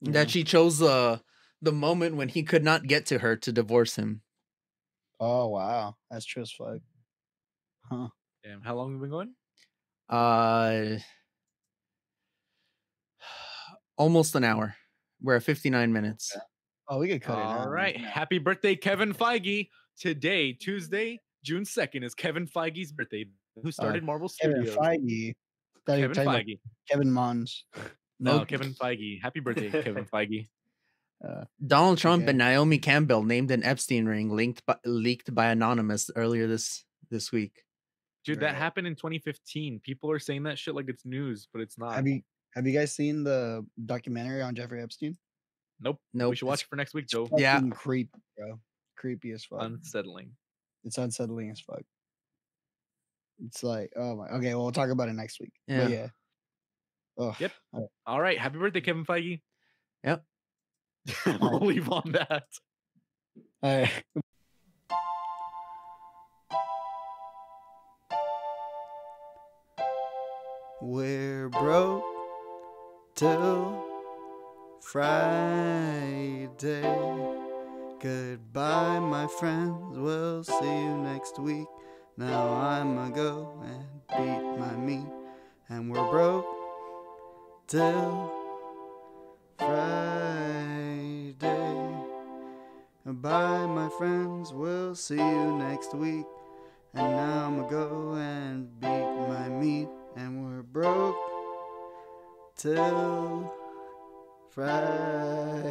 That she chose the moment when he could not get to her to divorce him. Oh wow, that's true as fuck. Huh? Damn, how long have we been going? Almost an hour. We're at 59 minutes. Oh, we could cut it out. All right. Happy birthday, Kevin Feige. Today, Tuesday, June 2nd, is Kevin Feige's birthday. Who started Marvel Kevin Studios? Feige. Thought you were Kevin talking about Feige. Kevin Mons. No, Okay. Kevin Feige. Happy birthday, Kevin Feige. Donald Trump Okay. and Naomi Campbell named an Epstein ring leaked by Anonymous earlier this week. Dude, that Right. happened in 2015. People are saying that shit like it's news, but it's not. Have you guys seen the documentary on Jeffrey Epstein? Nope. We Nope. should watch it for next week, It's though. Yeah. fucking creepy, bro. Creepy as fuck. Unsettling. It's unsettling as fuck. It's like, oh my. Okay, well, we'll talk about it next week. Yeah. But yeah. Oh, Yep. All right. Happy birthday, Kevin Feige. Yep. I'll leave on that. all right. We're broke till Friday. Goodbye, my friends. We'll see you next week. Now I'ma go and beat my meat. And we're broke till Friday. Goodbye, my friends. We'll see you next week. And now I'ma go and beat my meat. And we're broke till Friday.